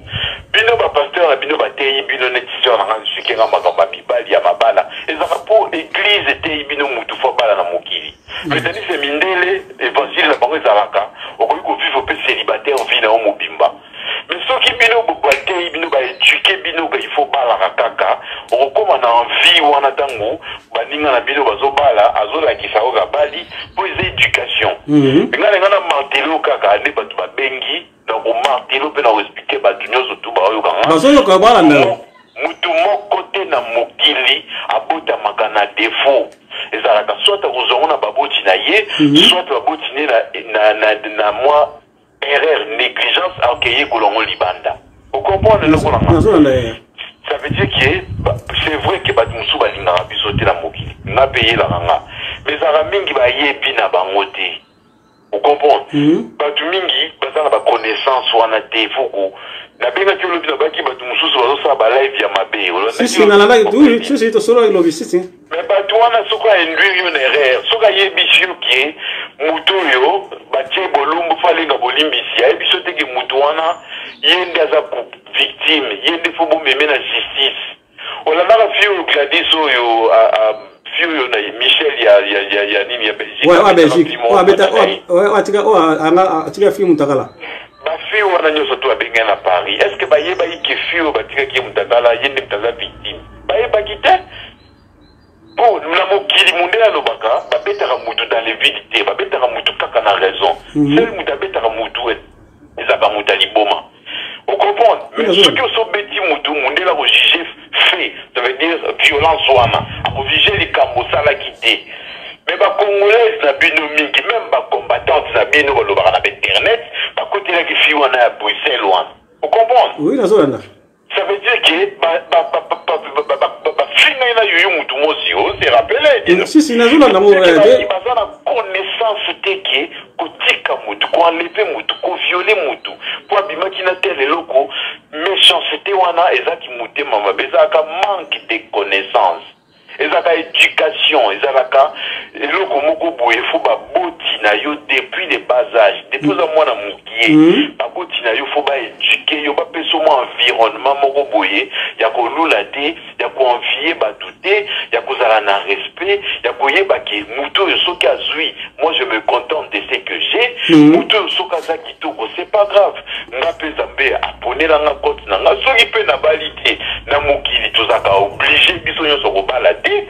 bino ba pasteur na bino ba teyi bino netizio na ngani sukenga makamba bibali ya mabala ezaka pour église teyi bino mutu fo bala na mokili. C'est-à-dire que Mindele, évangile la banque Zalaka, on peut vivre peu célibataire en vie dans Mobimba. Mais ceux qui bino bobaté, bino ba éduquer bino il faut bala kaka, on recommande en vie ou en atango, baninga na bino bazo bala, azola ki saoga bali pour les éducation. Mais là les gars martelo kaka ne batu ba bengi, donc on martelo pe na expliquer batu nyoso tout ba yo kanga. Bazo yo ka bala na. Mutu moko na mokili abota makana défaut. Ezalaka soit ozongona baboti na ye soit baboti na moi erreur négligence akeye kolongo libanda. Vous comprenez le ça veut dire que c'est vrai que batu musu balinga biso te na mokili na payer la ranga mais zara mingi ba yebi na bangote. Vous comprenez? Batu mingi bazana ba connaissance wana te fuku na benga ki lobi na baki batu mususu bazosa ba live ya mabe. Si na live oui si to solo lobi si. Mais batu wana soko induire une erreur soka yebi ki mutu yo batie bolumbu falinga bolimbisi ya biso te ki mutu wana yende aza victime yende fo bomeme na justice. Olandaka fio Gladys oyo fio na Michel ya nini ya Belgique. Ouais, Belgique. Ouais, beta atika fio mutakala. Ba fio wana nyoso to abenga na Paris. Est-ce que ba yeba ki fio batika ki mutakala yende mtaza victime? Ba yeba kite? Bon, na mokili mundela lobaka, ba betaka mutu dans les vides, ba betaka mutu kaka na raison. Seul mutu betaka mutu ezaka mutu liboma. Vous comprenez? Mais ceux qui sont bêtis mutu mundela ko juger fait, ça veut dire violence wana. Ko juger les kambosala kité. Mais ba congolais na bino mingi, même ba combattants na bino ko lobaka na internet, ba côté là qui fi wana à Bruxelles wana. Vous comprenez? Oui, la zone là. Ça veut dire que c'est rappelé. Si, na zone là, mon connaissance teke, kotika mutu, ko enlever mutu, ko violer mutu, pour abima qui n'a tel loko, méchanceté wana, ezaki muté mama, bezaka manque de connaissances. Ezaka éducation, ezaka eloko moko boye faut ba boti na yo depuis le bas âge, depuis à moi na mukie, ba boti na yo faut ba éduquer yo ba peso mo environnement moko boye, ya ko lula te, ya ko envier ba douter, ya ko zala na respect, pe ya koyeba ki muto soki azui moi je me contente de ce que j'ai muto soki aza kitoko c'est pas grave nga pe Nzambe aponela nga compte na nga soki pe na bali te na mokili tozaka obligé biso nyonso kobala te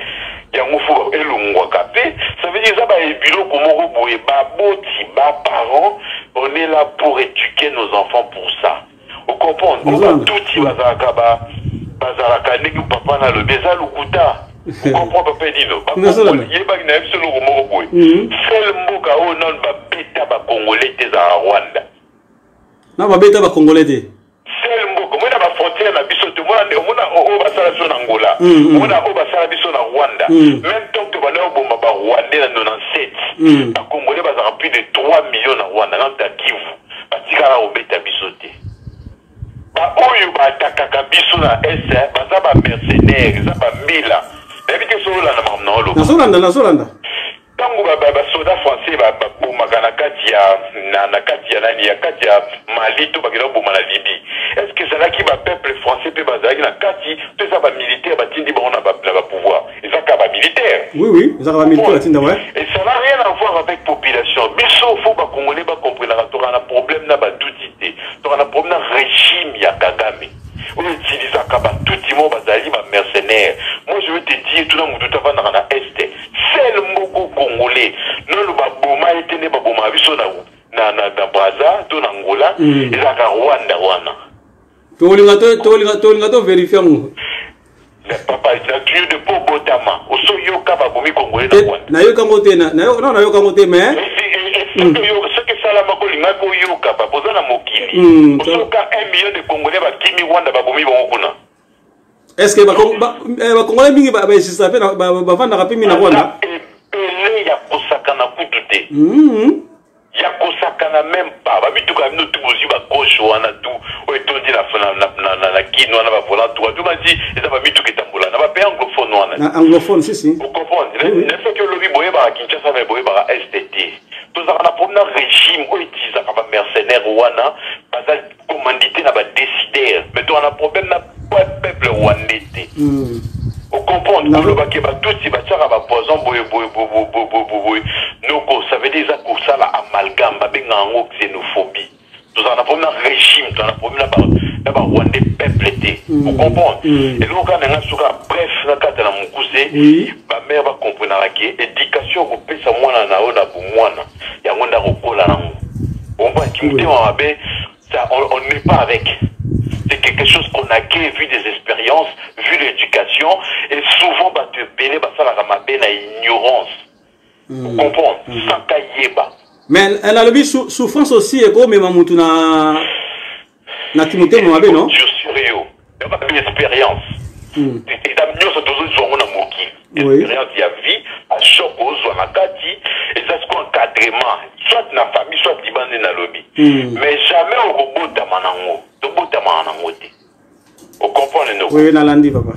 yango fo elongwaka pe ça veut dire ça ba biloko moko boye baboti ba parents on est là pour éduquer nos enfants pour ça on comprend tout bazalaka bazalaka ndenge papa na le beza lukuta on comprend papa dino yebaki na biso loko moko boye seul mboka oyo nano babeta bakongolais te za Rwanda na babeta bakongolais te seul mboka mona ba frontière na biso te mona o basala biso na Angola mona o basala biso na Rwanda même tant que bana bomba ba Rwanda na 97 bakongolais bazaka plus de 3 millions na Rwanda na Kivu batikala obeta biso te ba oyo batakaka biso na est baza ba mercenaires za ba mila ebike sola na mamnolo nasolanda tango ba soda français ba bomaka na kati ya nani ya kati ya Mali to bakela bomana Libye est-ce que ça là qui ba peuple français pe bazaki na kati to ça ba militaire batindi ba on a ba pouvoir ils ont ba militaire oui ils ont ba militaire batindi ouais et ça n'a rien à voir avec population biso faut ba congolais ba comprendre la to na problème na ba tutité to na problème na régime ya Kagame on utilise à Kaba tout le monde bazali ba mercenaires moi je veux te dire tout le monde tout avant na est seul moko congolais non le ba boma etene ba boma biso na Braza to na Angola ezaka Rwanda wana tolinga to vérifier mo papa c'est un de po botama oso yoka ba bomi congolais na Rwanda na yoka ngote na yoka ngote mais ce que ça la makolinga ko yoka ba bozana mokili osoka 1 million de congolais ba kimi Rwanda ba bomi bongo kuna est-ce que ba congolais mingi ba sisa pe ba vanda ka pimi na Rwanda ele ya kosakana kutute ya kosakana même pas ba bituka bino tubuzi ba gauche wana tu o etondi na kino wana ba volant tu ba dit eza ba bituka tambola na ba pe anglophone wana anglophone si vous comprenez ne fait que lobi boye ba Kinshasa mais boye ba STT tous ça na problème régime o utilise ba mercenaires wana bazal commandité na ba décideur mais toi on a problème na peuple rwandais on comprend le baké ba tout si ba tchaka ba poison boye noko ça veut dire que ça la amalgame ba benga ngo xénophobie tout ça on a problème na régime tout on a problème na ba rwandais peuple té on comprend et donc quand on a souka bref na kata na mukuse ba mère ba comprendre que éducation ko pesa mwana na ona bu mwana ya ngonda ko kola nango on va kimté mabe ça on n'est pas avec. C'est quelque chose qu'on a vu des expériences, vu l'éducation, et souvent, bah, te péler, bah, ça, la ramabé, la ignorance. Vous comprenez? Sans cahier-bas. Mais elle a le souffrance aussi, et comme Mamoutou na Timothée Mamabé, non? Je suis sérieux. Il y a une expérience. Et t'as mieux, ça, toujours, ils ont un moki. Expérience, il y a vie, à choc, aux Zouanakati, et ça, c'est quoi encadrement? Soit na famille, soit Tibane na lobby. Mais jamais au robot d'Amanango. On comprend le nom. Oui, na landi papa.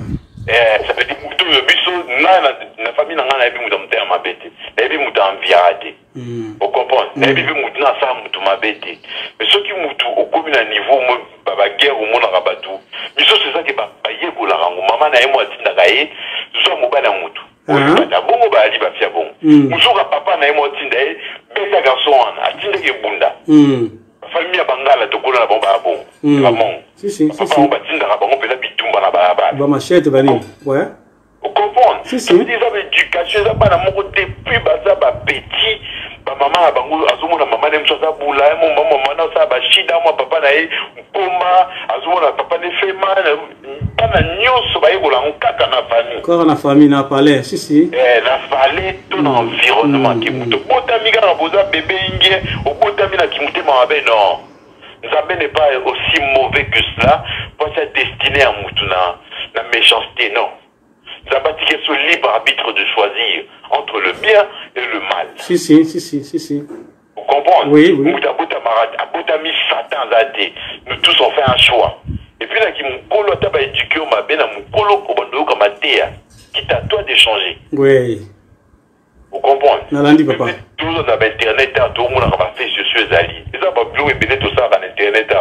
Ça veut dire que le biso na famille n'a pas eu de terme à bêter. Et puis mouta enviradé. On comprend. Et puis mouta na ça mouta ma bêter. Mais ceux qui mouta au commun à niveau moi baba guerre au monde rabatu. Biso c'est ça qui ba payer pour la rango. Maman na emo atinda kaye. Zo mo bana mouta. Bata bongo ba ali ba fia bon. Musoka papa na emo atinda e beta garçon atinda ke bunda. Famille Bangala to kola bon ba bon vraiment si papa on batinda ka bon pela bitumba na ba ba machette bani ouais on comprend si ça éducation ça pas na moko depuis baza ba petit ba maman bango azomona maman nem so za bula mo maman na sa ba shida mo papa na e komba azomona papa ne fait mal pana nyoso ba yikola nkaka na famille encore na famille na palais si la fallait tout l'environnement qui muto botami ka boza bébé ingie au botami na kimute mabe non Nzambe n'est pas aussi mauvais que cela pour être destiné à Moutuna, la méchanceté, non. Nzambe est ce libre arbitre de choisir entre le bien et le mal. Si. Vous comprenez? Oui. Abotami Satan Zate. Nous tous on fait un choix. Et puis là, qui m'kolo taba éduqué au mabé, na m'kolo kobando comme atea, qui t'a toi d'échanger. Oui. Vous comprenez? Nalandi papa. Tout le monde a internet, tout le monde a fait je suis Ali. Et ça, Bablo et Béné, tout ça, dans internet.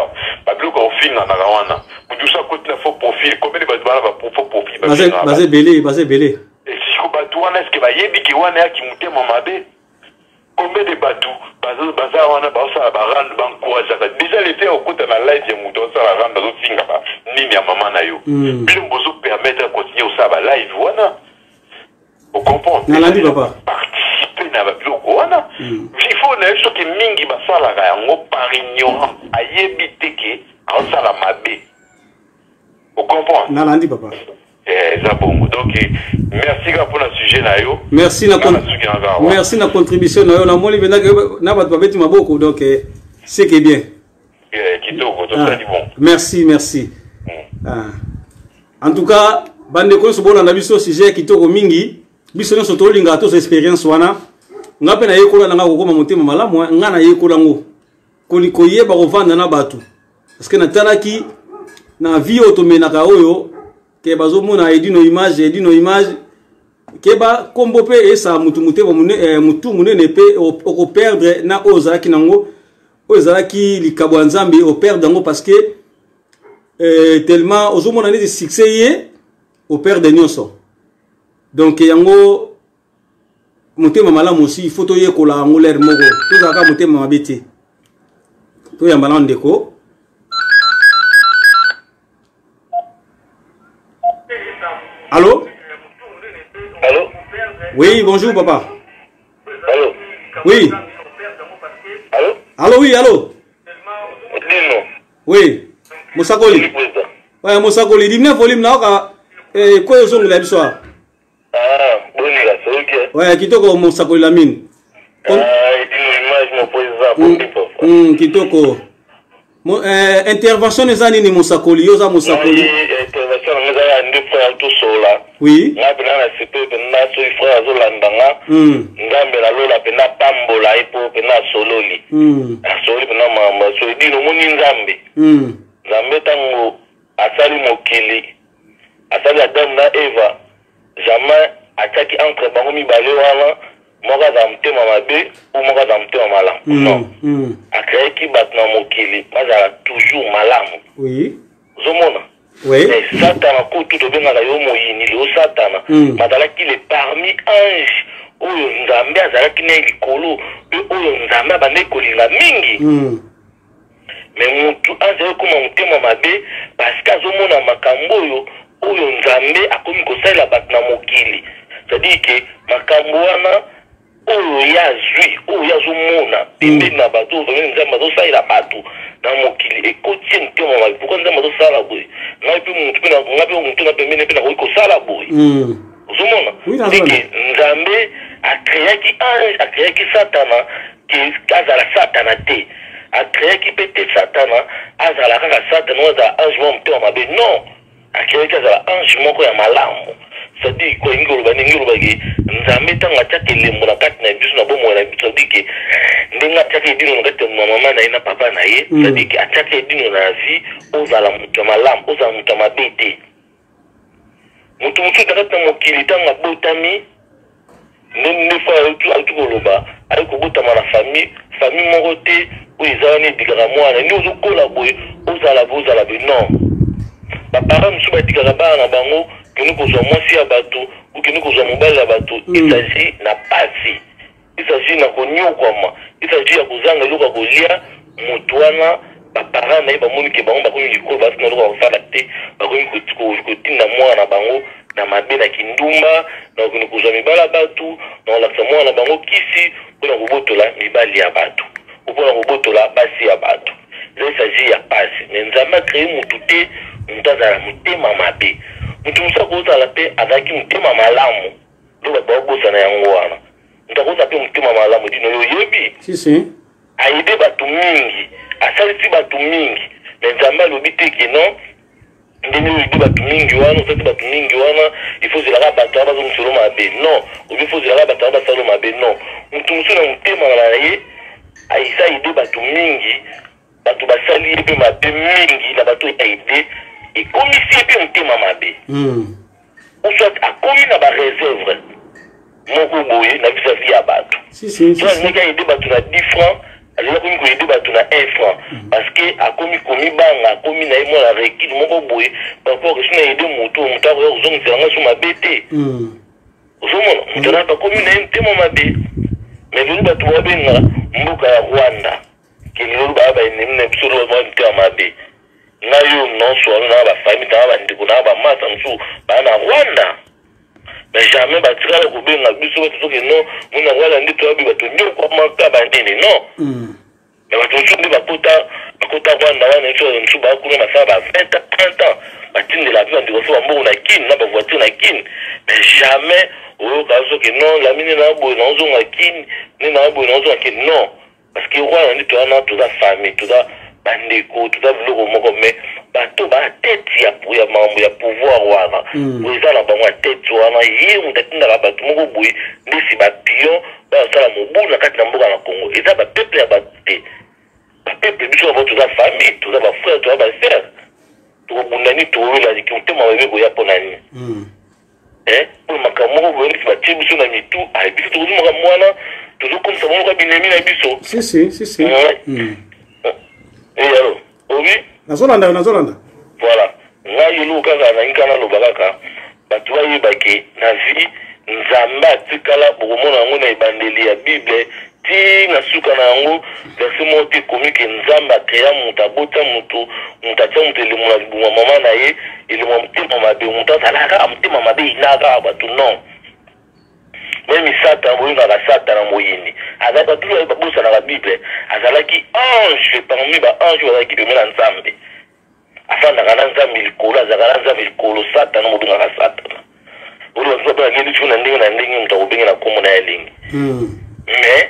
Bablo, quand on filme dans Narawana. Pour tout ça, quand il a faux profil, combien de bâtiments va pour faux profil? Basé belé. Et si je combat toi, wana est-ce que bayebi ki wana ya kimutema mabe combien de bateaux baza wana basala barande bankourageaka déjà l'été okuta na live ya moto osala rande azotinga ba nini ya mama na yo bino bozo permettre continuer osala ba live wana o comprendre nalandi papa participer na babiloko wana vifo na yo soki mingi basalaka yango par ignorant ayebi te ke aosala mabe o comprendre nalandi papa Zabongo. Donc merci pour le sujet na yo. Merci na contribution na yo na moli vena na ba babeti maboko donc c'est que bien. Kitoko to ça dit bon. Merci. En tout cas bande ko so bona na biso sujet kitoko mingi biso no so to linga to experience wana ngape na yekola na ngako koma motema malamu nga na yekola ngo koliko yeba ko vanda na batu parce que na tanaki na vie otomenaka oyo ke bazomona edino image ke ba kombo pe esa mutu munene pe oko perdre na ozalaki nango ozalaki likabo nzambe o perdre nango parce que tellement ozomona neti succès ye o perdre nyonso donc yango mutema malamu aussi il faut to yekola yango l'air moko tozaka mutema mabete to ya malande ndeko. Allô? Allô? Oui, bonjour papa. Allô? Oui. Allô? Allô, oui, allô? Dino. Oui. Mosakoli. Ouais, Mosakoli. Dimne volume na oka quoi yo songo la biso. Ah, boni la soke. Ouais, kitoko Mosakoli la mine. Dino image mo président. Kitoko. Intervention ezani ni Mosakoli, yoza Mosakoli. Intervention ngeza ndio frère tout sola. Oui. Ngapena na sipe pena so frère zolandanga. Ngambe la lola pena pambola ipo pena sololi. Sololi pena mama so dino moni nzambe. Nzambe tango asali mokili. Asali Adam na Eva. Jamais ataki entre bango mibale wana. Moka za mtema mabe ou moka za mtema malamu. Non. Akreki batna mokili, mazala toujours malamu. Oui. Zomona. Oui. Mais Satan a tout to benga yo moyini le Satan. Madala qu'il est parmi anges. Oyo nzambe azalaki na likolo, pe oyo nzambe bande kolinga mingi. Mais mutu azali kuma mtema mabe parce que azomona makambo oyo nzambe akomi kosalela batna mokili. C'est-à-dire que makambo wana oyo yazwi oyo yazomona pembeni na bato nzambe azosalela bato na mokili ekoti mtema mabe pourquoi nzambe azosala boye ngai mpe mutu na pembeni mpe nakoki kosala boye ozomona ndike nzambe akreaki ange akreaki satana ke azala satana te akreaki mpe te satana azala kaka satana oyo azala ange moko mtema mabe non akreaki azala ange moko ya malamu. C'est-à-dire quoi ngoloba ki nzambe tanga tshaka elembo na kati na biso na bomo na biso c'est-à-dire ndenga tshaka edino na kati na mama na ye na papa na ye c'est-à-dire que atshaka edino na vie ozala mutu malamu ozala mutu mabete mutu mutu na kati na mokili tanga botami nde fois atukoloba ali kobotama na famille moko te oyo eza wana edikaka mwana nde ozokola boye ozala be non bapara mosusu batikaka bana na bango que nous causons mwasi ya bato ou que nous causons mobile ya bato il s'agit na pasi il s'agit na konyokwama il s'agit ya kozanga eloko ya kolia moto wana bapara na ye bamoni ke bango bakomi likolo basi na eloko ya kosala te bakomi kotinda mwana na bango na mabe na kindumba na kokende kozwa mibali ya bato na kolakisa mwana na bango kisi mpona kobotola mibali ya bato mpona kobotola basi ya bato il s'agit ya pasi mais nzambe akreye motu te moto azala motema mabe mutu musa kozala pe azalaki motema malamu ndo babosana yango wana mutu akozala pe motema malamu dino yoyebi ayede bato mingi asalisi bato mingi me nzambe alobi te ke non ndenge oyede bato mingi wana osalisi bato mingi wana ifo ozelaka bato wana bazomosolo mabe non obi ifo ozelaka bato wana basalo mabe non mutu mosu na motema na ye aisa ayede bato mingi bato basali ye mpe mabe mingi na bato ayede ekomisi epe motema mabe oswat akomi na bareserve moko boye na vis-à-vis ya bato alinaki ayede bato na 10 francs alingi akomi koyede bato na 1 franc parce que akomi komibanga akomi na ye mwana rekide moko boye rapport esi na yede moto akoya kozongisela nga so mabe te ozomona mutana bakomi na ntemo mabe mais lelo bato babenga mboka ya Rwanda kelelo baba enemina bisolo ba ntema mabe ngayo nonso na ba famille na ba ndiko na ba masa nsu ba na Rwanda mais jamais batikala kobenga biso bato soki non muna wala ndito abi bato nyo kwa maka bandene non mais bato nsu ndi bakota Rwanda wana nsu ba kuna masaba ba 20 ans batinde la vie ndiko so mbo na kin na ba voiture na kin mais jamais o kazo que non la mine na bo na zo na kin ni na bo na zo na kin non parce que Rwanda ndito ana toute la famille toute la bandeko toute la vloko moko mais bato ba tête ya mambo ya pouvoir wana oza na bango tête wana ye mutatinda ka bato moko boye ndisi ba pion ba sala mobu na kati na mboka na Congo eza ba peuple ya baté ba peuple biso ba toute la famille toute ba frère toute ba sœur to bundani to wela dikutema wewe ko yaponani pour makamoko boye ndisi ba tibiso na mitu ai biso to mwa mwana to comme ça moko binemi na biso si et alors oui nazolanda voilà ngayi lukaka na inkana lobakaka bato bayebake na vie nzambe atikala bokomona yango na ebandeli ya bible ti na suka na yango verset moko te ekomi ke nzambe akrea moto abota moto atia moto elemo na libuma mama na ye elemo motema mabe moto azalaka motema mabe inaka bato non même Satan boyingaka Satan na moyini azalaka toujours babosanaka bible azalaki ange parmi baange bazalaki pembe na nzambe afandaka na nzambe likolo azalaka na nzambe likolo Satan mobengaka Satan oyo bazoba ngeli tu na ndenge moto akobenge na kombo na elingi mais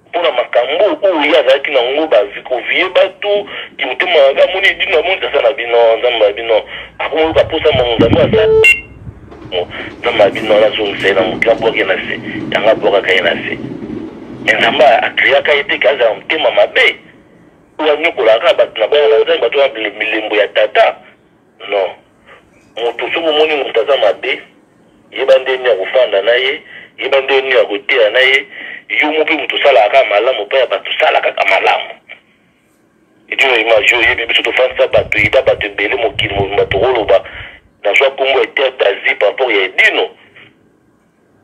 mpona makambo oyo azalaki nango bavikovie bato motema mabe amoni dino amoni asa na bino nzambe ya bino akomoyoka posa mo nzambe asa nzambe ya bino nazongisa na mokila bwaki na se yanga bwakaka ye na se nzambe akreaka ye te ke azala motema mabe oyo anyokolaka bato na bana na nzambe bato ya milembo ya tata non moto soki omoni moto aza mabe yeba ndeni ya kofanda na ye yeba ndeni ya koteya na ye yo mo mpe moto osalaka malamu mpe ya bato osalaka kaka malamu edino image oyo yebi biso tofandisa bato yeba bato ebele mokili mobimba tokoloba nazwa kombo ya terre d'Asie par rapport ya edino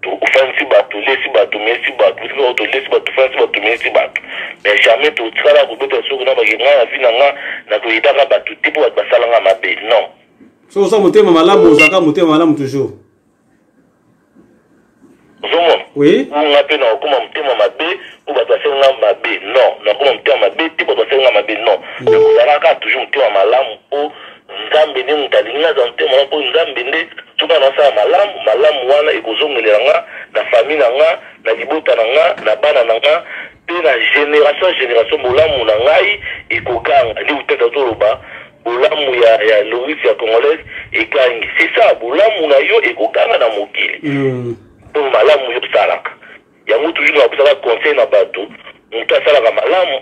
tofandisi bato lesi bato mesi bato tolesi bato tofandisi bato mesi bato mais jamais totikala kobeta soki na bake ngai na vi na nga na koyedaka bato te mpo bato basalanga mabe non so oza motema malamu ozalaka motema malamu toujours ozomona nga mpe na okoma motema mabe po bato basalanga mabe non na okoma motema mabe te bato basalanga mabe non nakozalaka toujours motema malamu mpo nzambe nde moto alingi naza motema malamu mpo nzambe nde soki anasala malamu wana ekozongelela nga na famille na nga na libota na nga na bana na nga mpe na génération bolamu na ngai ekokanga nde utata toloba bolamu ya Louis ya congolaise ekangi c'est ça bolamu na yo ekokanga na mokili mpo malamu yo osalaka yango toujours nakosala conseil na bato moto asalaka malamu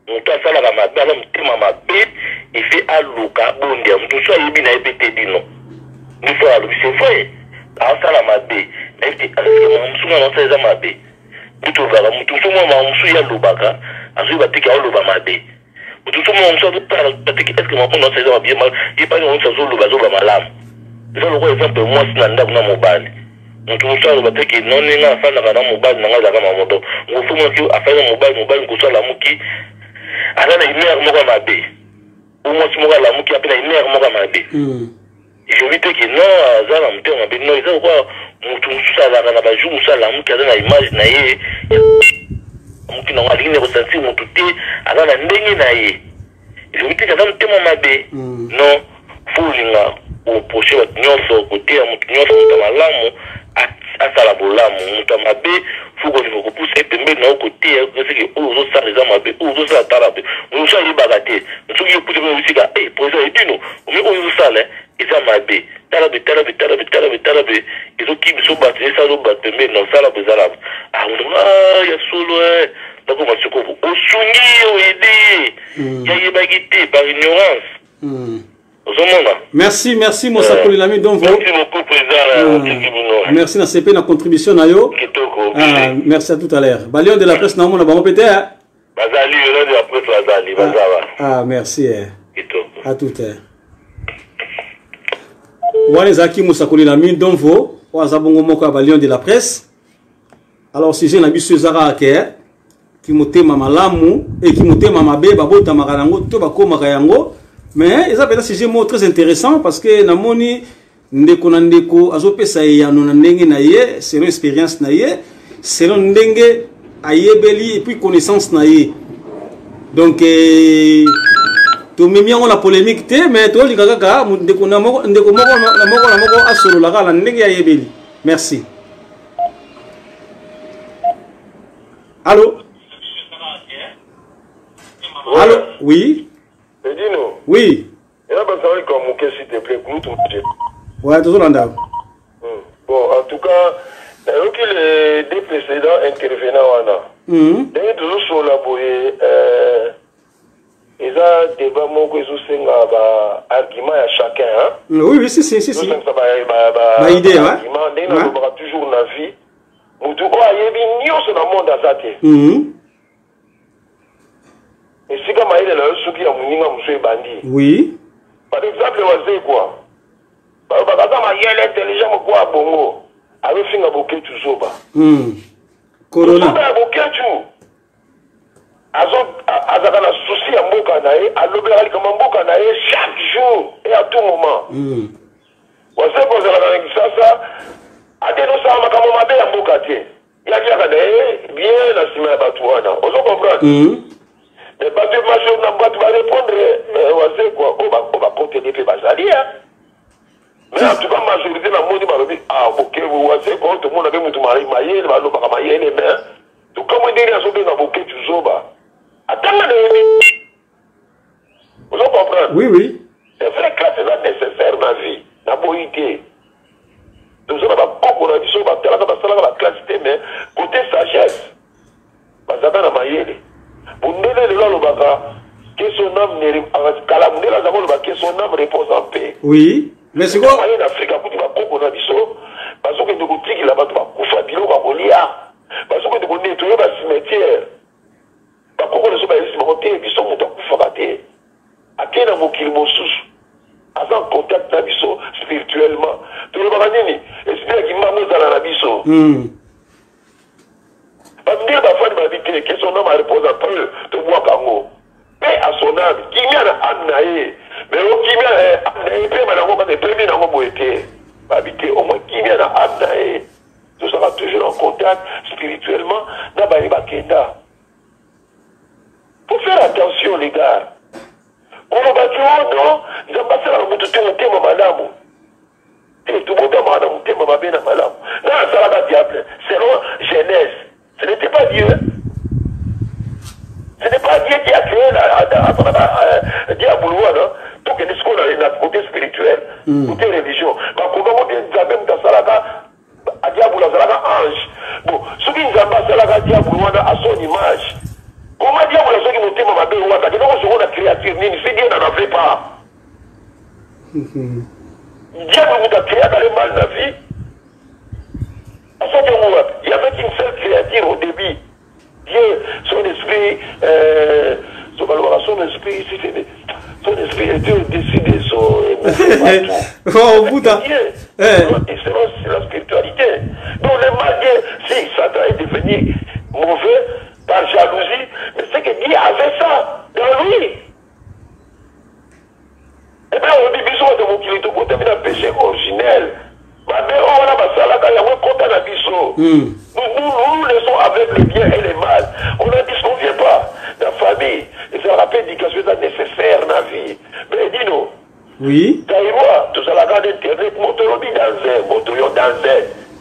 moto asalaka mabe ala motema mabe efe aluka bondia moto so ayebi na ye mpe te dino nifo alobi c'est vrai asala mabe nayebi te mosusu nga naosala eza mabe moto ovaka moto mosusu mwa mosusu ye alobaka azoyeba teke aoloba mabe moto mosusu mwa mosusu azotala teke eske mapo naosala eza mabe yepani mosusu azoloba azoba malamu eza lokola exemple mwasi na ndako na mobali moto mosusu aloba teke noni nga afandaka na mobali na nga azalaka mamodo ngofu moki afandi na mobali nkosala moki aza na imere moko ya mabe omwasi moko alamuki ape na imere moko ya mabe ejobi teke non aza na motema mabe non eza lokola moto mosusu azalaka na bajour mosusu alamuki aza na image na ye moki nango alingi na kosentir moto te aza na ndenge na ye ejobi teke aza motema mabe non fo olinga oproche bato nyonso koteya moto nyonso moto malamu asala bolamu moto mabe fo kolinga kopusa ye pembeni na yo koteya seke oyo ozosala eza mabe oyo ozosala tala mpe mosusu ayebaka te soki yopusa mpe osika président edino omi oyo ozosala eza mabe talabe ezoki biso bato esala bato pembeni na osala bo ezala ya solo nakoma sikobo osungi oyede yayebaki te par ignorance ozomona. Merci Mosakoli Lami donc merci beaucoup président merci na CP na contribution na yo merci à tout à l'heure balion de la presse na mona bango pété bazali lion de la presse bazali bazaba merci à tout wana zaki Mosakoli Lami donc au Azabongo Moko à Lion de la presse. Alors, si j'ai un habit sur Zara qui m'ote mamalamu et qui m'ote mamabe, babota magarango, to bako magayango. Mais, ça peut être un sujet très intéressant parce que namoni ndeko na ndeko azopesa yano na ndenge na ye, selon expérience na ye, selon ndenge ayebeli et puis connaissance na ye. Donc, to mimi yango la polémique te, mais to lika kaka ndeko moko asolo la kala ndenge ayebeli. Merci. Allô? Allô? Oui? Edino? Oui? Il y a besoin de communiquer s'il te plaît, pour tout. Ouais, toujours en dehors. Bon, en tout cas, les deux précédents intervenants, ils toujours sur la bouée, ils ont débat mon que ils argument à chacun. Oui, oui, si. Bah, idée, hein? Ils ont toujours la vie. Nous devons aller bien sur le monde à Zate. Et si comme il est là, ceux qui ont mis bandit. Oui. Par exemple, on sait quoi? Par exemple, il y a l'intelligent quoi à Bongo. Avec un bouquet toujours bas. Corona. Un bouquet tout. Azakana souci à Mbokanae, à l'obéral comme Mbokanae chaque jour et à tout moment. On sait qu'on a ça. A des nous sommes comme on m'a bien Mbokate. Il y a bien la semaine à Batouana. On se comprend. Mais pas de machin, on va répondre, on sait quoi, on va compter des Bazalia. Mais en tout cas, la majorité de la monde m'a dit, ah, ok, vous savez quoi, tout le monde avait tout marié, maillé, le ballon, pas maillé, les mains. Tout comme on dit, il y a un peu bouquet, toujours bas. Attends, vous comprenez? Oui, oui. C'est vrai que c'est nécessaire dans la vie, dans la beauté. Nous avons beaucoup de choses, la classe, mais côté sagesse, parce que dans la maillé, pour nous, que son âme repose en paix. Oui, mais c'est quoi? En Afrique, parce que nous avons là-bas, parce que nous avons nettoyé le cimetière. Parce que nous avons en contact spirituellement. Tout le monde que son âme repose en paix, de moi Kango. Paix à son âme, qui vient à Anaïe, mais au qui vient à Anaïe, paix à des premiers dans mon boité. Habiter au moins qui vient à Anaïe. Nous serons toujours en contact spirituellement dans Bariba Kenda. Faut faire attention, les gars. On va battre, non, ils ont passé la route de thème, madame. Et tout le monde a madame, thème, ma bien, madame. Non, ça va diable. Selon Genèse. Ce n'était pas Dieu. Ce n'est pas Dieu qui a créé la diaboloua, non? Tout que ce qu'on a le côté spirituel, côté religion. Quand on dit même dans Salaka, à diaboloua, Salaka ange. Bon, ceux qui nous ont pas Salaka diaboloua à son image. Comment diaboloua, ceux qui nous t'aiment ma belle ouata, que nous avons la créature, si Dieu n'en avait pas. Diable nous a créé dans le mal de la vie. Il y avait une seule créature au début. Dieu, son esprit, son esprit, son esprit était au-dessus des eaux. Au bout d'un. Et c'est la spiritualité. Donc le mal, si Satan est devenu mauvais par jalousie, mais c'est que Dieu avait ça dans lui. Et bien on dit, bisous de mon kilito, côté de la péché originel. Nous laissons avec le bien et le mal. On ne disconvient pas. La famille, et ça rappelle l'éducation nécessaire dans la vie. Mais dis-nous. Oui. Taïwa, tout ça, la garde internet, montons dans un.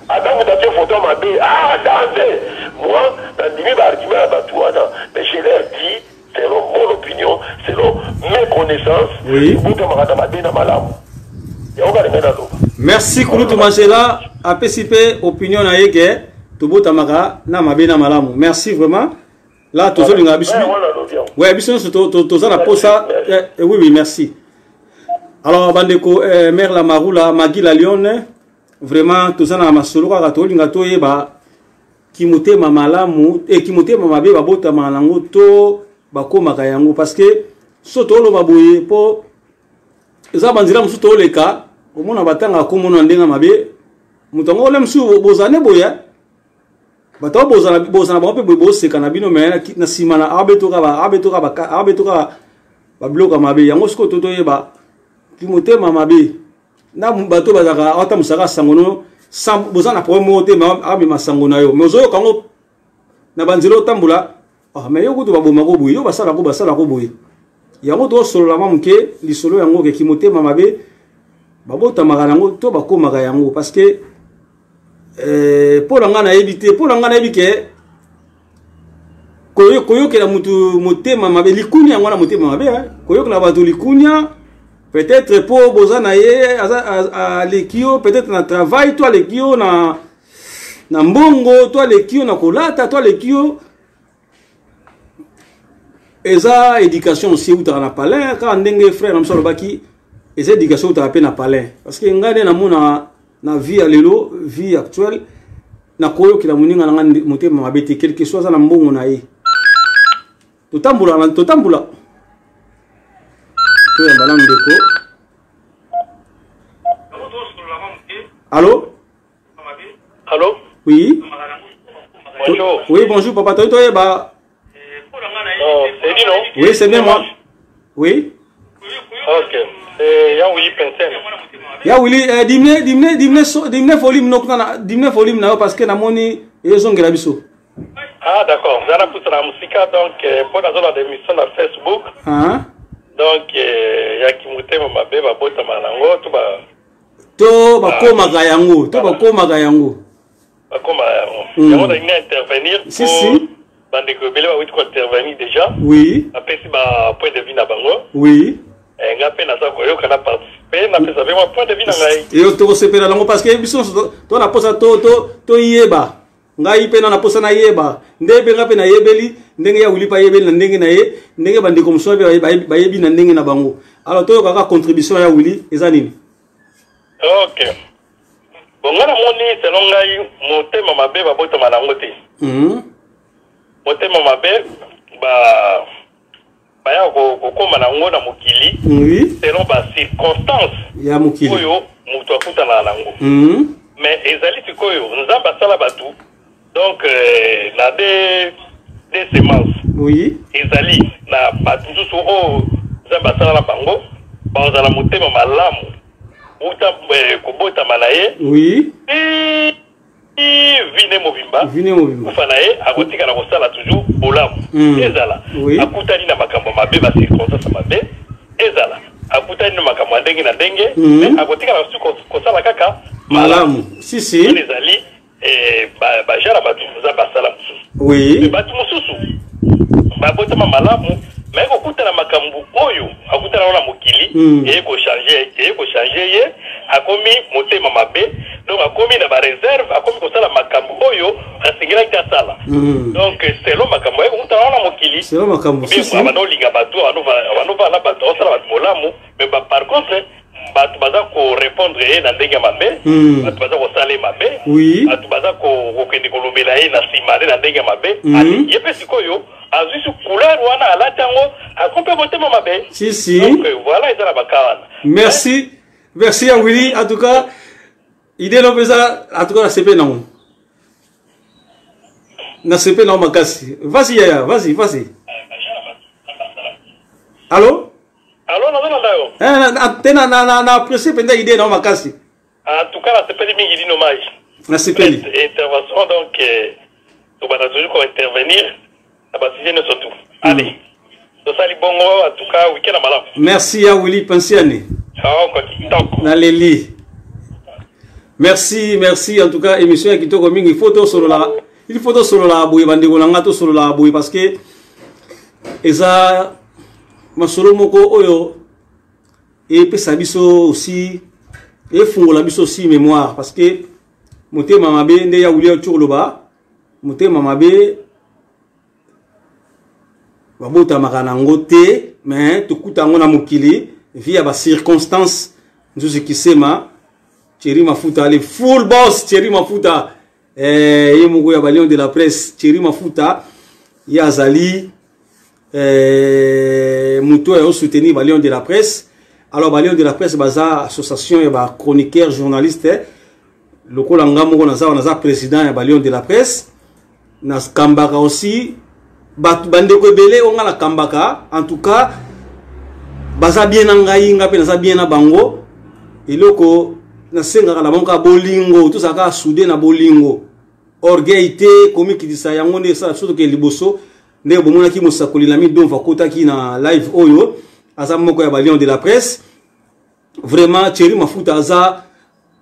Adam, vous avez photo ma bé. Ah, dans un. Moi, dans 10 000 arguments à Batouana. Mais je leur dis, selon mon opinion, selon mes connaissances, oui. Merci Kouloutou Machela. A PCP, opinion na yeke. Tobo Tamara, na mabena malamu. Merci vraiment. Là, tous les gens. Ouais, bisous, tous la posa. Oui, oui, merci. Alors, Bandeko, Mère la Maroula, Magui la Lyon, vraiment, tous les gens, Masolo, Katolinga, Lingato, Eba, Kimote Mamalamu, et Kimote Mamabe, Babota Malango, To, Bako Makayango, parce que, Soto lo Babouye, pour, Zabandira, Mousso, les cas, au moins, Batanga, Komono, Ndenga Mabe, mutango le msu bozane boya bato bozana ba pe bosse kanabino mais na simana abetoka ba bloka mabe yango siko toto yeba ki motema mabe na bato bazaka ata musaka sangono sam bozana promo te ma abi masango na yo mozo kango na banzelo tambula ah mais yo kutu baboma ko buyo basala ko buyo yango to solo la mamuke lisolo yango ke ki motema mabe babota magana yango to bakomaka yango parce que pour ngana éviter pour ngana éviter koyo ke la mutu motema mabe likunya yango na motema mabe koyo ke la bato likunya peut-être pour bozana ye a lekio peut-être na travail toi lekio na mbongo toi lekio na kolata toi lekio eza éducation aussi ou ta na palais quand ndenge frère na msolo baki eza éducation ta pe na palais parce que ngane na mona na vie à lelo vie actuelle na koyo ki la muninga na motema mabe te quelque chose na mbongo na ye totambula Allô? Allô? Oui. Bonjour. Oui, bonjour, papa. Non, c'est dit non? Oui, c'est bien moi. Oui. Ok. C'est Yaouli Pensen. Yaouli, dimne volume na parce que na moni ezongela biso. Ah d'accord. Zana poutra musika donc pour la zone d'émission na Facebook. Ah. Donc ya kimutema mabe babota malango to ba bakoma yango bakoma yango yango na intervenir si bande ko bele ba ko intervenir déjà oui après si ba point de vue na bango oui ngape na sa ko yo kana participer na pesa vraiment point de vue na ngai yo to sepela lango parce que biso to na posa to yeba ngai pe na posa na yeba ndebe ngape na yebeli ndenge ya ulipa yebeli na ndenge na ye ndenge bande ko mso ba yebi na ndenge na bango alors to kaka contribution ya uli eza nini. Ok. Bon, ngana moni selon ngai motema mabe babota malango te. Motema mabe ba ya ko koma na ngo na mokili. Oui. Selon ba circonstances ya mokili. Oyo mutu akuta na lango. Mais ezali sikoyo nzamba sala batu. Donc na des semences. Oui. Ezali na batu so o nzamba sala la bango. Ba za la motema malamu. Uta kubota manaye oui vine movimba ufanaye akotika na kosala toujours bolamu ezala akutani na makambo mabe ba circonstance mabe ezala akutani na makambo ndenge na ndenge mais akotika na kosala kaka malamu si ezali ba jara batu za basala mususu oui batu mususu babota malamu mais okutana makambo oyo akutana na mokili eko changer ye akomi motema mabe donc akomi na ba réserve akomi kosala makambo oyo asingela kasala donc selon makambo eko kutana na mokili selon makambo sisi bano linga bato anova na bato osala bato molamu mais par contre bato baza ko répondre na ndenge mabe bato baza ko sala mabe bato baza ko kende kolobela ye na simane na ndenge mabe ali yepe sikoyo azui su couleur wana alatango akompe motema mabe si donc voilà ezala bakawana merci à Willy en tout cas idée no pesa en tout cas na CP non makasi vas-y yaya vas-y allô tena na apprécier penda idée no makasi en tout cas la CP mingi dino mai na CP intervention donc to bana toujours ko intervenir surtout. Allez, ça bongo en tout cas week-end à malam. Merci à Willy Pensiane. Naleli. Merci en tout cas émission qui toko mingi photo solo la boy bande ko nanga to solo la boy parce que eza masolo moko oyo et pesa biso aussi et fungola biso aussi mémoire parce que motema mabe nde ya Willy Churloba motema mabe babota makanango te mais tukuta ngo na mokili via ba circonstances nzuzi kisema Thierry Mafuta ale full boss Thierry Mafuta ye moko ya balion de la presse Thierry Mafuta ya zali muto ya soutenir balion de la presse alors balion de la presse baza association ya ba chroniqueur journaliste lokola ngamoko naza président ya Balion de la presse na kambaka aussi bandeko ebele onga na kambaka en tout cas baza bien na ngai nga pe naza bien na bango eloko nasengaka na bango bolingo tout ça ka soudé na bolingo orgueil te komi kidisa yango nde ça surtout que liboso nde bomona ki mosakoli na mi don va kota ki na live oyo aza moko ya Balion de la presse vraiment Thierry Mafuta aza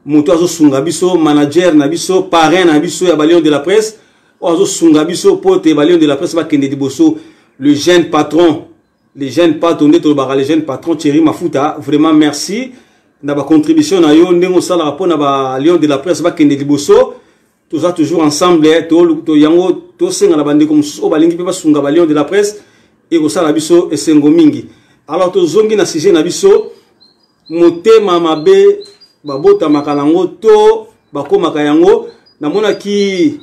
moto azo sunga biso manager na biso parrain na biso ya Balion de la presse azo sunga biso pote Balion de la presse ba kende liboso le jeune patron les jeunes patrons les jeunes patrons Thierry Mafuta vraiment merci na ba contribution na yo ndengo sala rapport na Balion de la presse ba kende liboso tout ça toujours ensemble to yango to senga na bande comme o balingi pe ba sunga Balion de la presse et ko sala biso esengo mingi alors to zongi na sujet na biso motema mabe babota makalango to bakomaka yango namona ki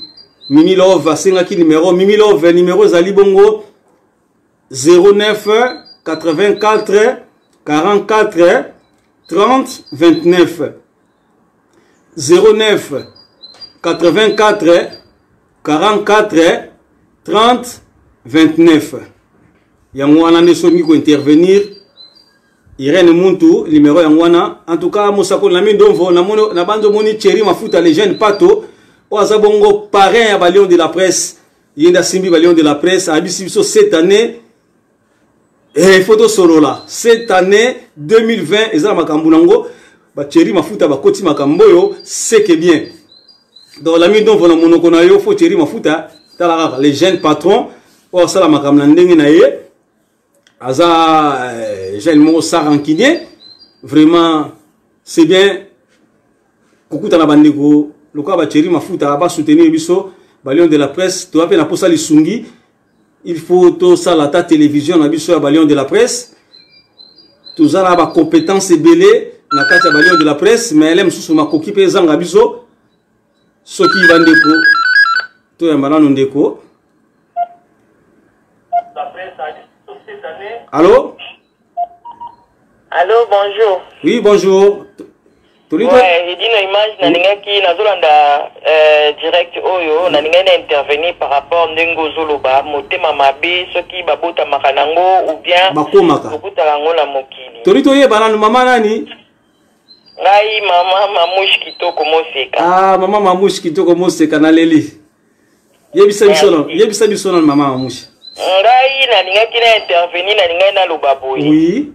Mimi Love asenga ki numéro Mimi Love numéro zali bongo 09 84 44 30 29 09 84 44 30 29 yango wana nde soki ko intervenir Irene Muntu numéro yangwana en tout cas mosako na mi ndonvo na bando moni Thierry Mafuta les jeunes pato o azabongo parrain ya Balion de la presse yenda simbi Balion de la presse abisi biso cette année et photo solo là cette année 2020 ezala makambu nango ba Thierry Mafuta ba koti makambo yo c'est que bien dans la mi ndonvo na monoko na yo fo Thierry Mafuta tala les jeunes patrons o sala makambu na ndenge na ye Aza j'ai le mot sarankiné vraiment c'est bien kukuta na bandeko loka ba Thierry Mafuta ba soutenir biso Balion de la presse to apena posa lisungi il faut to sala ta télévision na biso ya Balion de la presse to zala ba compétence belé na kati ya Balion de la presse mais elle mususu makoki pe zanga biso soki bandeko to ya malano ndeko. Allô? Allô, bonjour. Oui, bonjour. Ouais, j'ai dit une image, naninga qui nazolanda direct oyo, naninga intervenir par rapport ndengo zoloba, motema mabe, soki babota makanango ou bien bakuta lango na mokili. Torito ye bananu mama nani? Ngai mama Mamouche Kitoko Moseka. Ah, mama Mamouche Kitoko Moseka na leli. Yebisa biso na mama Mamouche. Ngai naninga ki na intervenir naninga na lobaboyi. Oui.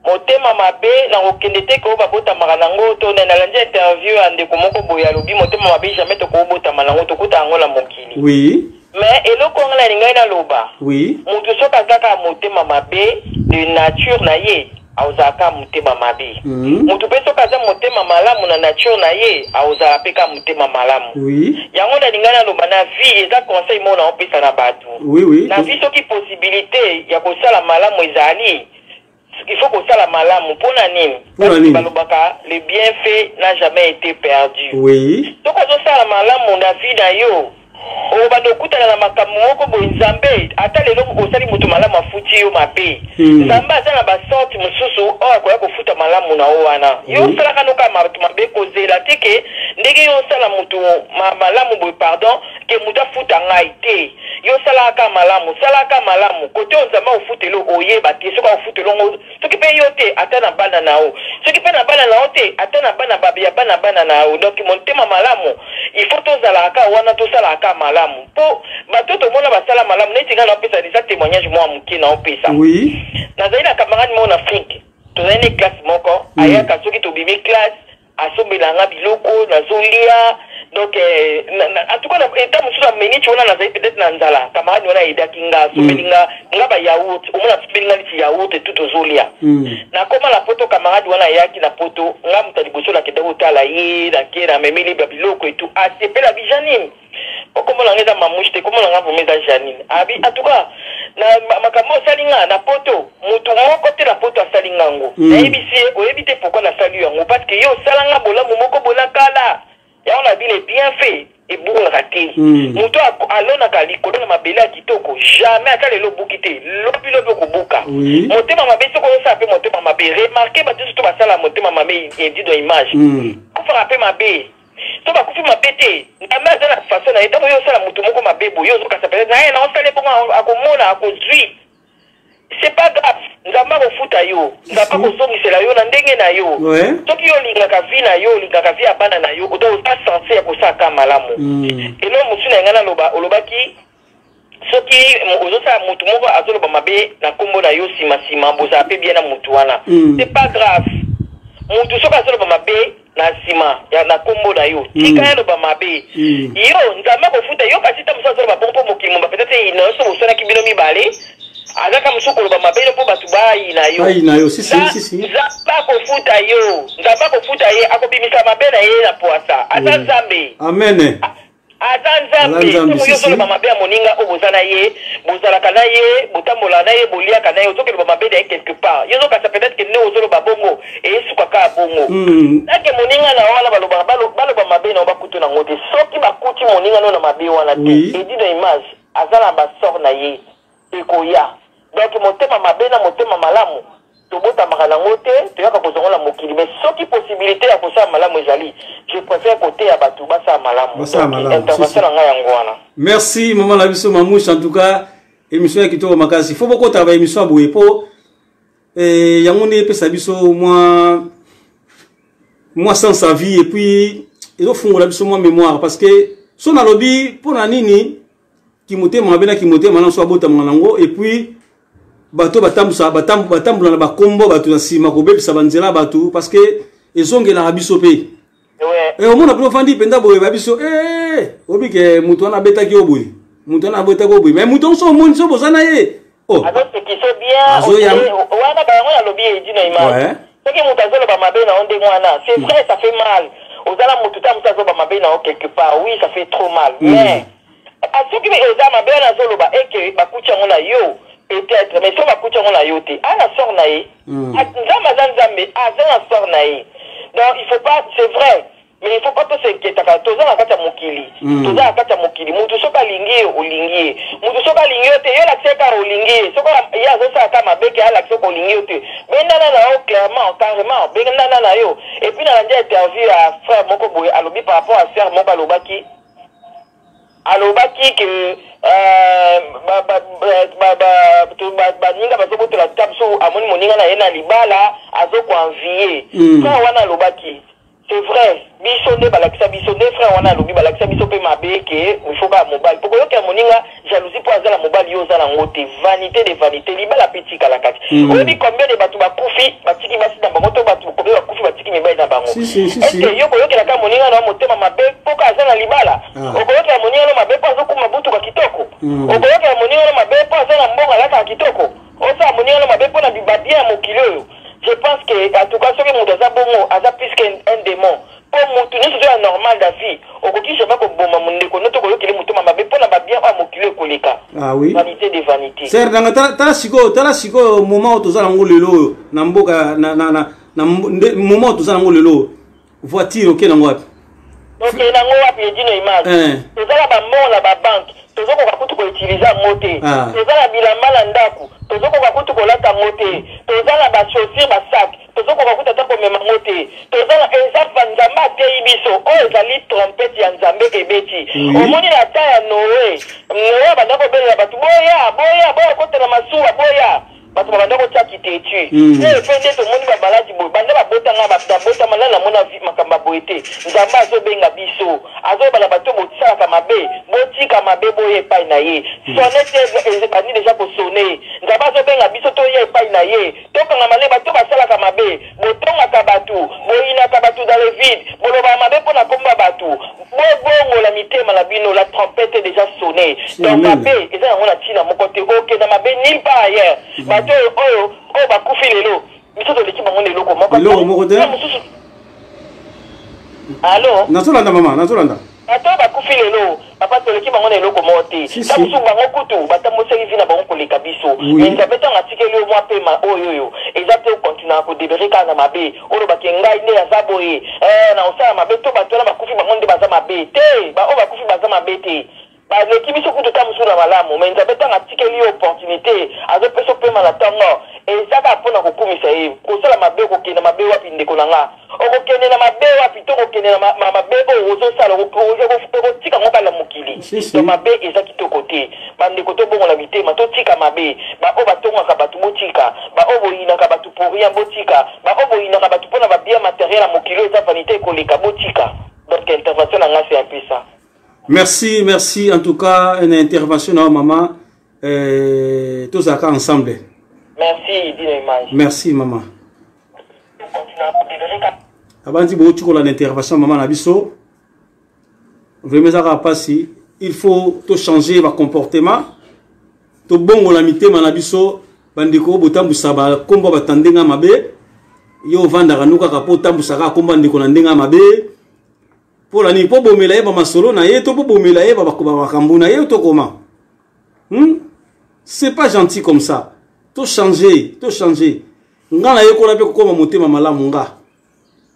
Motema mabe na okende te ko babota makanango to na lanja interview ande ko moko boya lobi motema mabe jamais to ko bota malango to kuta ngo na mokili. Oui. Mais eloko ngala ninga na loba. Oui. Mutu soka kaka motema mabe de nature na ye auzaka motema mabe. Mutu pe soka za motema malamu na nature na ye auzaka peka motema malamu. Oui. Yango na ninga na loba na vie eza conseil mo na opesa na batu. Oui oui. Na vie soki possibilité ya ko sala malamu ezali il faut que ça la malamu pour nani balobaka le bienfait n'a jamais été perdu. Oui. Donc on ça la malamu na vie na yo o bando kutana na makamu moko bo nzambe ata lelo osali mutu malamu afuti yo mabe nzambe azana ba sorte mususu o akoya kofuta malamu na o wana yo sala kanoka martu mabe kozela teke ndenge yo sala mutu malamu bo pardon ke mutu afuta ngai te yo sala ka malamu kote nzambe ofutelo oyeba te soka ofutelo soki pe yo te ata na bana na o soki pe na bana na o te ata na bana babia bana na o donc montema malamu il faut tozala ka wana tosala ka malamu po batoto mona basala malamu neti nga na pesa déjà témoignage moi muke na opesa. Oui. Na zaina camarade mon Afrique tozane classe moko ayaka soki to bimi classe asombelanga biloko nazolia donc en tout cas état mususu ameni tu wana nazali peut-être na nzala camarade wana edaki nga somelinga nga ba yaourt omona somelinga liti yaourt tout ozolia na koma la poto camarade wana yaki na poto nga mutali boso la kedako tala ye na kera memeli ba biloko et tout asepela bijanine comment on a Mamouche te comment on a vomi za Janine abi en tout cas na makambo salinga na poto mutu moko te na poto salinga ngo na ebisi o ebite pourquoi na salu yango parce que yo salanga bola moko bola kala ya on a dit les bienfaits et bon raté mutu alona ka likolo na mabele ya kitoko jamais ata lelo bukite lobi ko buka motema mabe soko yo sa pe motema mabe remarquer ba tout ba sala motema mabe et dit de image ko frappe mabe to bakufi mabete nzambe aza na façon na ye ntango yo osala moto moko mabe boye ozokasa peut-être naye na osala bongo akomona akozwi. C'est pas grave, nzambe akofuta yo nzambe akozongisela yo na ndenge na yo soki yo olingaka vi na yo olingaka vi ya bana na yo oto oza sense ya kosalaka malamu elo mosu na ngai naloba olobaki soki ozosala motu moko azoloba mabe na nkombo na yo nsima bozala mpe bien na motu wana c'est pas grave motu soki azoloba mabe na nsima ya na nkombo na yo tika ya loba mabe yo nzambe akofuta yo kasi ta mosu azoloba bongo mpo mokili momba peut-être na yo so bosalaki bino mibale azaka mosuku koloba mabe mpo bato bayina yo nzambe akofuta yo nzambe akofuta ye akobimisa mabe na ye na poasa aza nzambe amen aza nzambe soki yo ozoloba mabe ya moninga oyo boza na ye bozalaka na ye botambola na ye boliaka na ye ozokoloba mabe na ye quelque part yo ozokasa peut-être ke nde ozoloba bongo eyesukaka ya bongo ake moninga na wana baloba mabe na yo bakutu nango te soki bakuti moninga no na mabe wana te edi na image aza na basor na ye ekoya donc motema mabe na motema malamu tobotamaka nango te toyaka kozongola mokili mais soki possibilité ya kosala malamu ezali je préfère côté ya bato basala malamu intervention na ngai yango wana. Merci maman la biso Mamouche, en tout cas émission ya kitoko makasi faut beaucoup travailler émission ya boye po yango ne pesa biso moi sans sa vie et puis ezofungola biso moi mémoire parce que so na lobi pona nini kimotema mabe na kimotema na so abotama nango et puis bato batambula na bakombo bato na sima kobebisa banzela bato parce que ezongela biso pe omona pilo fandi penda boye babiso obike mutu wana betaki oboye mutu wana betaki oboye mais mutu so omoni so bozana ye alors ce qui c'est bien wana bango na lobi edina image soki mutu azoloba mabe na onde wana c'est vrai ça fait mal ozala mutu ta mutu azoloba mabe na quelque part oui ça fait trop mal mais soki eza mabe na azoloba eke bakuti yango na yo peut-être mais so bakuti yango na yo te ana sort na ye nzambe aza nzambe aza na sort na ye donc il faut pas c'est vrai mais il faut pas toseketaka toza na kati ya mokili toza na kati ya mokili mutu soki alingi ye olingi ye mutu soki alingi yo te yo lakisi kaka olingi ye soki ye azosalaka mabe ke alakisi oki olingi yo te bendana na yo clairement carrément bendana na yo et puis na ndia interview ya frère moko boye alobi par rapport à sœur moko alobaki que baninga bazobotela tabiso amoni moninga na ye na libala azokoanvie frère wana alobaki c'est vrai biso nde balakisa biso nde frère wana alobi balakisa biso mpe mabe ke il faut ka mobali poko yoka moninga jalousie po azala mobali yo oza nango te vanité de vanité libala mpe tikala kati oyebi combien de bato bakufi batiki basi na bango to bato combien bakufi batiki mibali na bango eske yo koyokelaka moninga na motema mabe mpoka aza na libala okoyokela moninga na mabe mpo azokuma butuka kitoko okoyokela moninga na mabe mpo aza na mbongo alaka kitoko osala moninga na mabe mpo na bibabia ya mokili oyo. Je pense que, en tout cas, ce que nous avons plus qu'un démon. Pour nous, nous sommes normal de la vie. Au côté, je ne sais pas comment nous avons dit que nous avons bien à ah oui. Vanité de vanité. C'est tala siko moment où tu as lelo namboka na moment où tu as lelo voiture OK na ngwapi. Donc na ngwapi edino image. Tozala ba mont na ba banque. Tozoko ka kutu ko utiliser moté. Tozala bilamba na ndaku. Tozoko ka kutu ko lata moté. Tozala ba chaussure ba sac. Tozoko ka kutu ta ko mema moté. Tozala exact nzamba te ibiso. O ezali trompette ya nzambe ebeti. Omoni na ta ya Noé. Noé bandako bela batu boya ko tena masuwa boya. Bato bandako tsaki te tu. Ne fende to moni ba baladi bo. Banda ba botanga ba bota malala mona makamba boete. Nzamba azobenga biso. Azobala bato botsala ka mabe. Botika mabe boye epai na ye. Sonnette bani déjà pour sonner. Nzamba azobenga biso to ye epai na ye. Tokanga male bato basala ka mabe. Botonga ka batu. Boyina ka batu dans le vide. Boloba mabe pona komba batu. Bongo la mitema la bino la trompette est déjà sonnée. Donc mabe eza yango na tina moko te OK na mabe nulle part ailleurs. Bato oyo bakufi lelo. Biso to leki bango lelo ko moko te. Allô? Nazolanda mama, nazolanda. Bato bakufi lelo. Papa to leki bango lelo ko mote. Tamusu bango kutu batamoseli vina bango koleka biso. Nzabeta ngatikeli o mwa pema oyo. Ezate o continue ko deberika na mabe. Olo bakenga ine ya zaboye. Na osala mabe to bato na bakufi bango nde baza mabe. Te, ba o bakufi baza mabe te. Ba leki biso kutu tamusu na malamu. Mais nzabeta ngatikeli opportunité. Azo peso pema na tango. ezaka mpona kokumisa ye kosala mabe kokende mabe wapi ndeko na nga okokende na mabe wapi to kokende na mabe oyo ozosala okotika ngo kala mokili to mabe eza kitoko te bandeko tobongola mitema totika mabe baoyo batongaka bato botika baoyo boyinaka bato poria botika baoyo boyinaka bato mpona babia matériel ya mokili oyo eza vanité ekoleka botika. Donc intervention na nga c'est un peu ça. Merci en tout cas une intervention na maman tous aka ensemble. Merci Dino Image. Merci maman. Abandi bo chikola l'intervention maman na biso. Vraiment ça passer, il faut to changer va comportement. To bongo la mitema na biso bandiko botambusa ba komba batandenga mabe. Yo vanda kanuka kapo tambusaka komba ndiko na ndenga mabe. Pour ni po bomela ba masolo na ye to po bomela ye ba bakambuna ye to comment. C'est pas gentil comme ça. To changer. Ngana yekola pe kokoma motema malamu nga.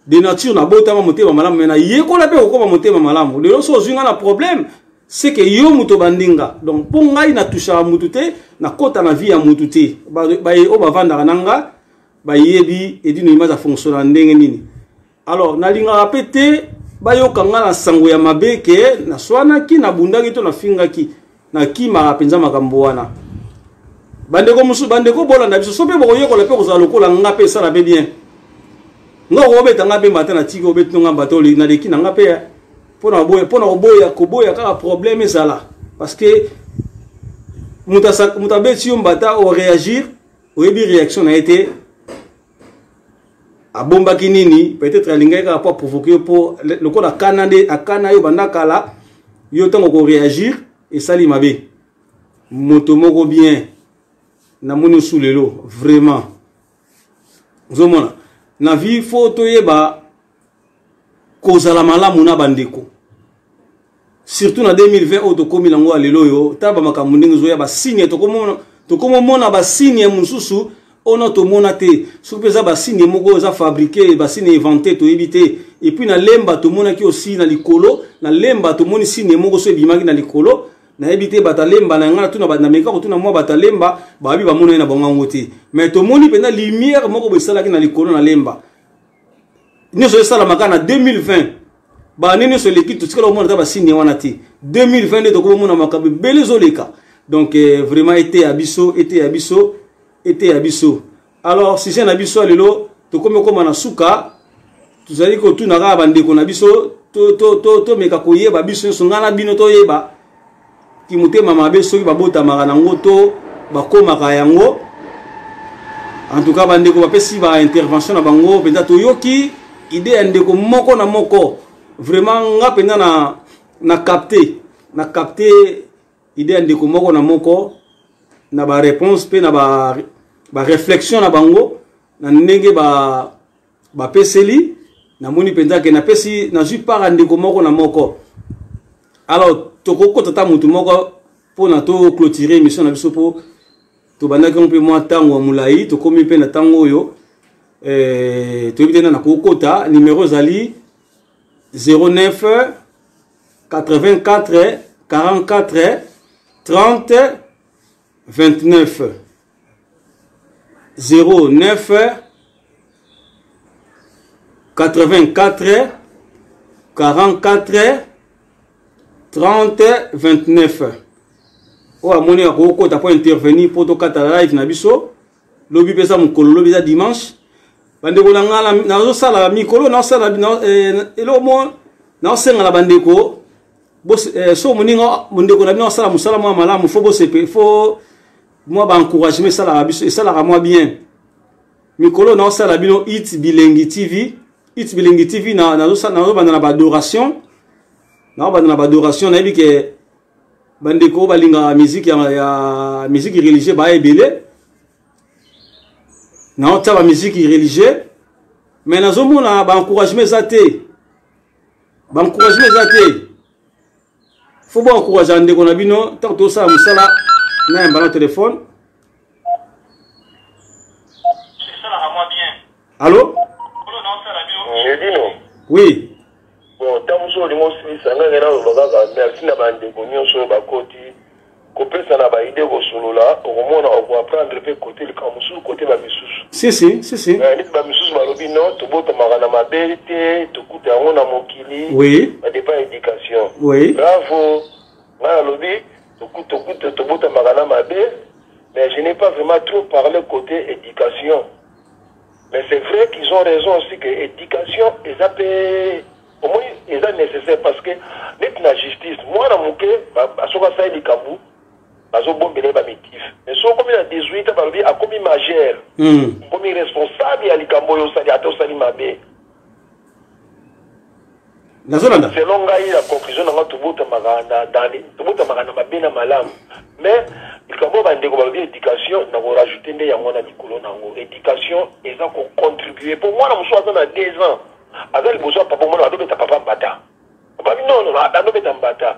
De nature na botama motema malamu mena yekola pe kokoma motema malamu. Le so zinga na problème c'est que yo muto bandinga. Donc pour ngai na toucha mutute na kota na vie ya mutute. Ba o ba vanda nanga ba yebi edino image a fonctionner ndenge nini. Alors na linga rapete ba yo kanga na sango ya mabeke na swana ki na bundaki to na finga ki na ki ma penza makambo wana. Bandeko bola na biso sope boko yekola pe kozala lokola nga pe sala be bien. Nga obeta nga pe matin na tiki obeta nga batoli na leki na nga pe pona koboya kaka problème ezala parce que mutabeti yo mbata o réagir oyebi réaction na été abomba kinini peut-être alinga ka pas provoquer pour lokola akana yo bandakala yo tango ko réagir et sali mabe moto moko bien na moni sous le lot vraiment zomona na vie photo yeba kozala malamu na bandeko surtout na 2020 auto komi lango alelo yo taba makambo ndenge zo ya ba signe to komo mona ba signe mususu ono to mona te sopeza ba signe moko za fabriquer ba signe inventé to éviter et puis na lemba to mona ki aussi na likolo na lemba to moni signe moko so bimaki na likolo na ebité batalemba na ngana tuna na meka ko tuna mo batalemba ba bi ba mona na bango te mais to moni pena lumière moko bo sala ki na likolo na lemba ni so sala makana 2020 ba nini so leki to tikala mo na ba signe wana te 2022 to ko mona makabe belezo leka donc vraiment été abisso alors si c'est na biso lelo to komi ko na suka tuzali ko tuna ga bandeko na biso to meka ko yeba biso so ngana bino to yeba ki mutema mabe soki babota makana ngoto bakomaka yango en tout cas bandeko bapesi ba intervention na bango penda to yoki idée ndeko moko na moko vraiment nga penda na capter idée ndeko moko na moko na ba réponse pe na ba réflexion na bango na ndenge ba peseli na moni penda ke na pesi na ju para ndeko moko na moko. Alors toko tata mutu moko pona to clôturer émission na biso po to bandaki on peut moi tango mulai to komi pe na tango yo to bitena na kokota numéro zali 09 84 44 30 29 09 84 44 30 29. O amoni ya koko ta po intervenir pour to kata live na biso lobi pesa mukolo lobi za dimanche bandeko na ngala na zo sala mikolo na sala elo mo na senga la bandeko so moninga mondeko na bino sala musala mo malamu fo bo sepe fo moi ba encourager sala biso et sala moi bien mikolo na sala bino It Bilengi TV na zo banda na ba adoration na ba adoration na bi ke bandeko balinga musique ya musique religieuse ba ebele na ota ba musique religieuse mais na zo mona ba encourager zate faut bon encourager ndeko na bino tant to sa musala na mbana téléphone. Allô? Oui. Bon, tant que je suis merci na bande ko nyonso bakoti kopesa na ba idée ko solola au moins on va prendre le côté le kamusu côté ba misusu si ni ba misusu ba lobi non to bota magana mabete to kuta ngona mokili oui ba dépa éducation oui bravo na lobi to kuta to bota magana mabe mais je n'ai pas vraiment trop parlé côté éducation mais c'est vrai qu'ils ont raison aussi que éducation au moins ils sont nécessaires parce que la justice moi na moke ba soka sa likambu bazo bombele ba mitif mais so comme il a 18 ans balobi a comme majeur comme responsable ya likambo yo sali ato sali mabe nazolanda selon ngai la conclusion na tubuta magana dans tubuta magana mabe na malamu mais likambo ba ndeko balobi éducation na ko rajouter nde yango na likolo nango éducation eza ko contribuer pour moi na muso na 2 ans avec le besoin papa moi na dobeta papa mbata papa non na dobeta mbata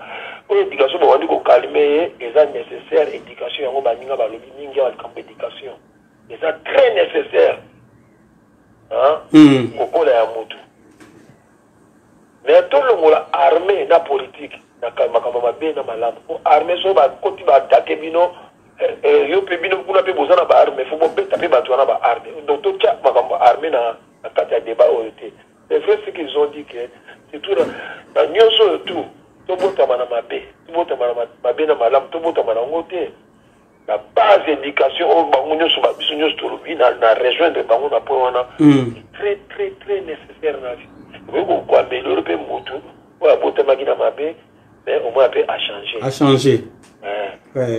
éducation ba wandi ko calmer eza nécessaire éducation yango baninga balobi mingi ya likambo éducation eza très nécessaire hein kokola ya mutu mais tout le monde armé na politique na makambo mabe na malamu po armé so ba koti ba attaquer bino yo pe bino kuna pe bozana ba armé faut beta pe ba tuana ba armé donc tout cas makambo armé na kati ya débat oyote c'est vrai ce qu'ils ont dit que c'est tout na nyonso tout to bota mana mabe to bota mana mabe na malamu to bota mana ngote la base éducation au bango nyonso ba biso nyonso to lobi na rejoindre bango na po wana très très très nécessaire na vie ko améliorer pe mutu pour abota magina mabe mais au moins peut à changer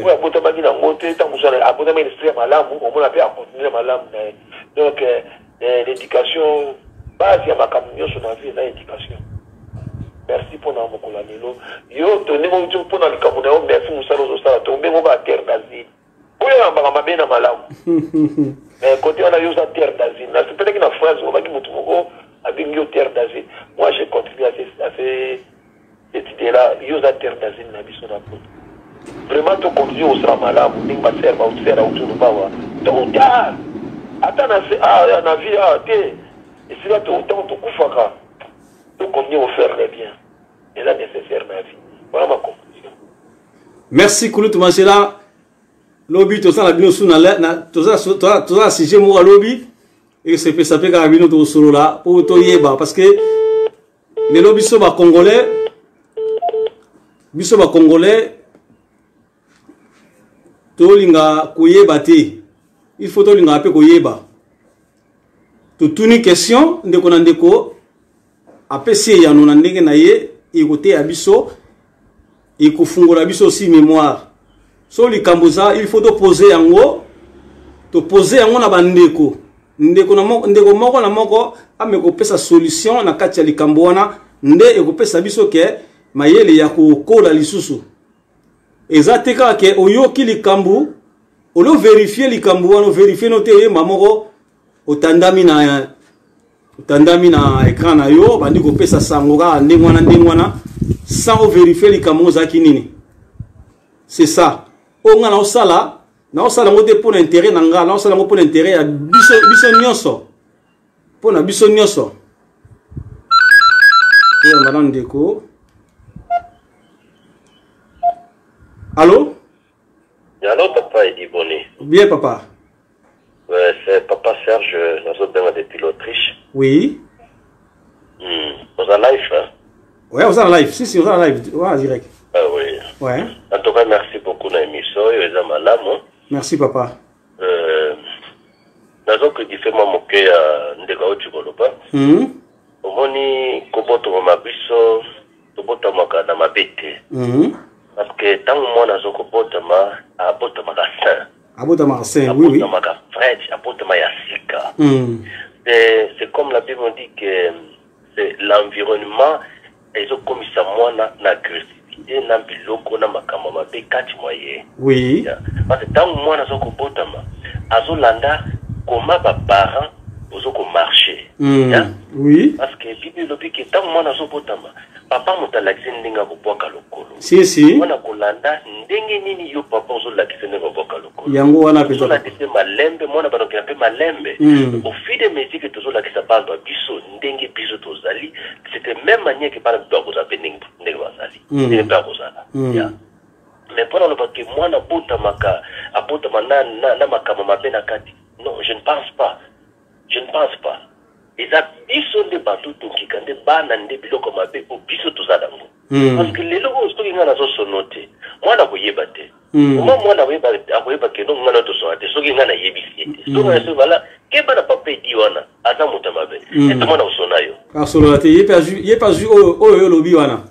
pour abota magina ngote tant muso na abota ministère malamu au moins peut continuer malamu donc l'éducation base ya makambo nyonso na vie na éducation. Merci pour notre collaboration. Yo tenez mon Dieu pour notre collaboration. Merci Moussa Rosa. Tombez mon bas terre d'asile. Pour y avoir ma bien à malam. Mais côté on a eu sa terre d'asile. C'est peut-être qu'une phrase on va dire mon avec une terre d'asile. Moi j'ai contribué à cette idée-là. Yo sa terre d'asile na biso na pot. Vraiment to continuer au sera malam. Ning ma serre ma serre au tout bawa. Donc attends na vie té. Et c'est là tout to kufaka. Donc on y offert les biens. Et là nécessaire ma vie. Voilà ma conclusion. Merci Kouloutou Machela. Lobby to ça la bino sous na to ça sujet mo lobby et c'est fait ça fait ka bino to solo là pour to yeba parce que les lobby so ba congolais biso ba congolais to linga koyeba te. Il faut to linga pe koyeba. To tuni question ndeko na ndeko apesi ya nona ndenge na ye ikote ya biso ikofungola biso aussi mémoire so likamboza il faut to poser yango na bandeko ndeko moko na moko ameko pesa solution na kati ya likambo wana nde ekopesa biso ke mayele ya kokola lisusu ezateka ke oyoki likambo olo vérifier likambo wana vérifier note ye mamoko otandami na écran na yo bandi ko pesa sango ka ndengwana sans vérifier likambo zaki nini c'est ça onga na osala ngote pour intérêt nanga na osala ngo pour intérêt ya biso nyonso pona biso nyonso ya madame Ndeko. Allô? Allô papa Edi Boni. Bien papa. C'est papa Serge Nazobenga depuis l'Autriche. Oui. Vous êtes live, hein? Ouais, vous êtes live. Si, vous êtes live. Ouais, direct. Ah oui. Ouais. En tout cas, merci beaucoup, Naimiso. Merci, papa. Nazo que tu fais moi moquer à Ndegao Tchigoloba. Omoni koboto mabiso, toboto makana mabete. Parce que tant que moi nazo koboto ma aboto magasin. Aboto magasin, oui oui. Aboto magasin, aboto mayasika. C'est comme la Bible dit que c'est l'environnement et zo komisa mwana na agressivité na biloko na makambo mabe kati moye. Oui. Parce que tant que moi nazo koboto azo landa comment ba parents ozoko marcher. Oui. Parce que Bible lobi que tant moi nazo botama papa motalakisi ndinga koboka lokolo. Si si. Mwana kolanda ndenge nini yo papa ozolakisi ndinga koboka lokolo. Yango wana pe tozolakisa malembe mwana banokela pe malembe. Au fil des mesures que tozolakisa bando biso ndenge biso tozali c'était même manière que par doit vous appeler ndenge bazali. Ndenge ba kozala. Mais mpona lobaki mwana botamaka abotama na makambo mabe na kati. Non, je ne pense pas. Je ne pense pas. Eza biso nde bato tokika nde bana nde biloko mabe o biso tozala ngo. Parce que lelo soki nga nazosono te mwana koyeba te. Mwana akoyeba ke no ngana tosona te soki nga nayebisi ye te. Soki nga vala keba na papa edi wana aza moto mabe. Ete mwana osona yo. Asolo te ye pas vu oyo lobi wana.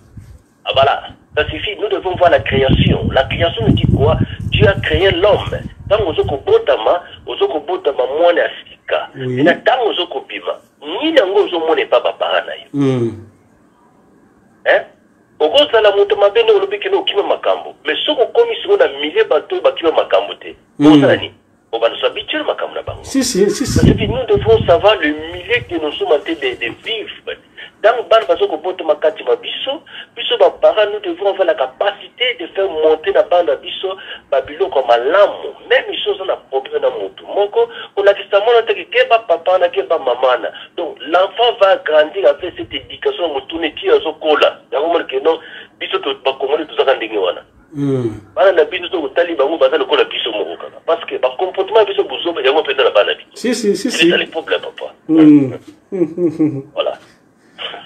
Ah voilà, ça suffit. Nous devons voir la création. La création nous dit quoi? Dieu a créé l'homme. Tant ozoko botama mwana asika. Et na tant ozoko bima. Ni nango ozomone pa papa na yo. Hein? Oko sala moto mabe no lobi keno kima makambo. Mais soko komi siko na milieu bato bakima makambo te. Oko sala ni? On va nous habituer à makambo na bango. Si. Ça veut dire nous devons savoir le milieu que nous sommes en train de vivre. Dans le ban parce que pour ma carte ma biso parents nous devons avoir la capacité de faire monter la bande à biso babilo comme à l'âme même ils sont en problème dans moto moko on a testament na que papa na que maman donc l'enfant va grandir avec cette éducation motoune qui azo kola yango que non biso to ba komoni to zaka ndenge wana bana na biso to tali bango baza le kola biso moko kaka parce que ba comportement biso bozoba yango peut-être la bana biso si c'est le problème papa voilà.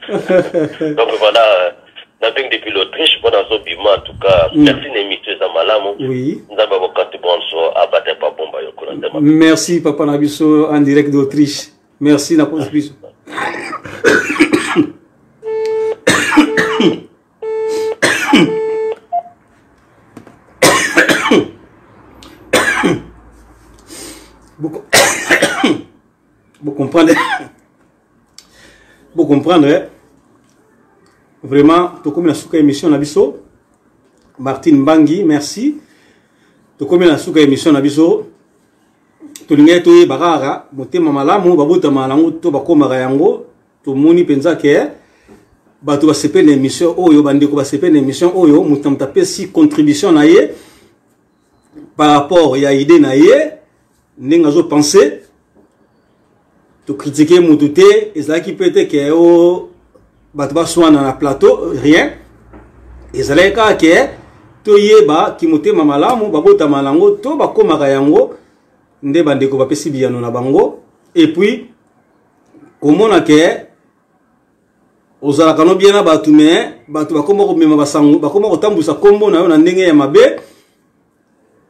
Donc voilà, depuis l'Autriche, bon, en tout cas, merci d'émission Zamalamu. Oui. Merci, Papa Nabiso, en direct d'Autriche. Merci, Nabiso. Vous comprenez? Vous comprendre, vraiment, tout comme la souka émission Nabiso, Martine Bangi, merci. Tout comme la souka émission Nabiso, tout le monde est barara, motema malamu, babuta malamu, to bakoma yango, to moni penza ke, batu basepe l'émission oyo, bandeko basepe l'émission oyo, mutamta pesi contribution na ye, par rapport ya idée na ye, nengazo penser. To critiquer Moutouté, et ça qui peut être que au Batba dans le plateau, rien. Et ça là que to yeba qui mouté mamalamu, babota malango, to bako makayango, nde bandeko bapesi biyano na bango. Et puis, comment on a que ozala kano bien na batu me, batu bakoma ko mema basango, bakoma ko tambusa kombo na yo na ndenge ya mabe.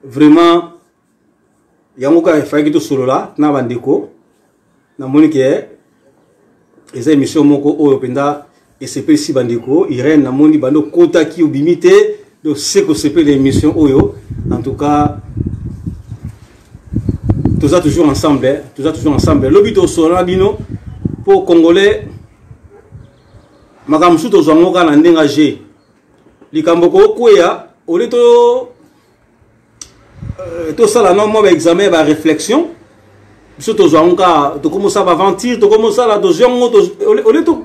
Vraiment, yango ka fa ki to solo la na bandeko. Na monique les émissions moko oyo penda et c'est ici bandeko Irène na moni bando kota ki obimité de ce que c'est l'émission oyo en tout cas tout ça toujours ensemble l'obito sora bino pour congolais makamsu to zongoka na ndenga je likambo ko koya oleto to sala no mo ba examen ba réflexion. Surtout tu commences à aventir, tu commences à la deuxième,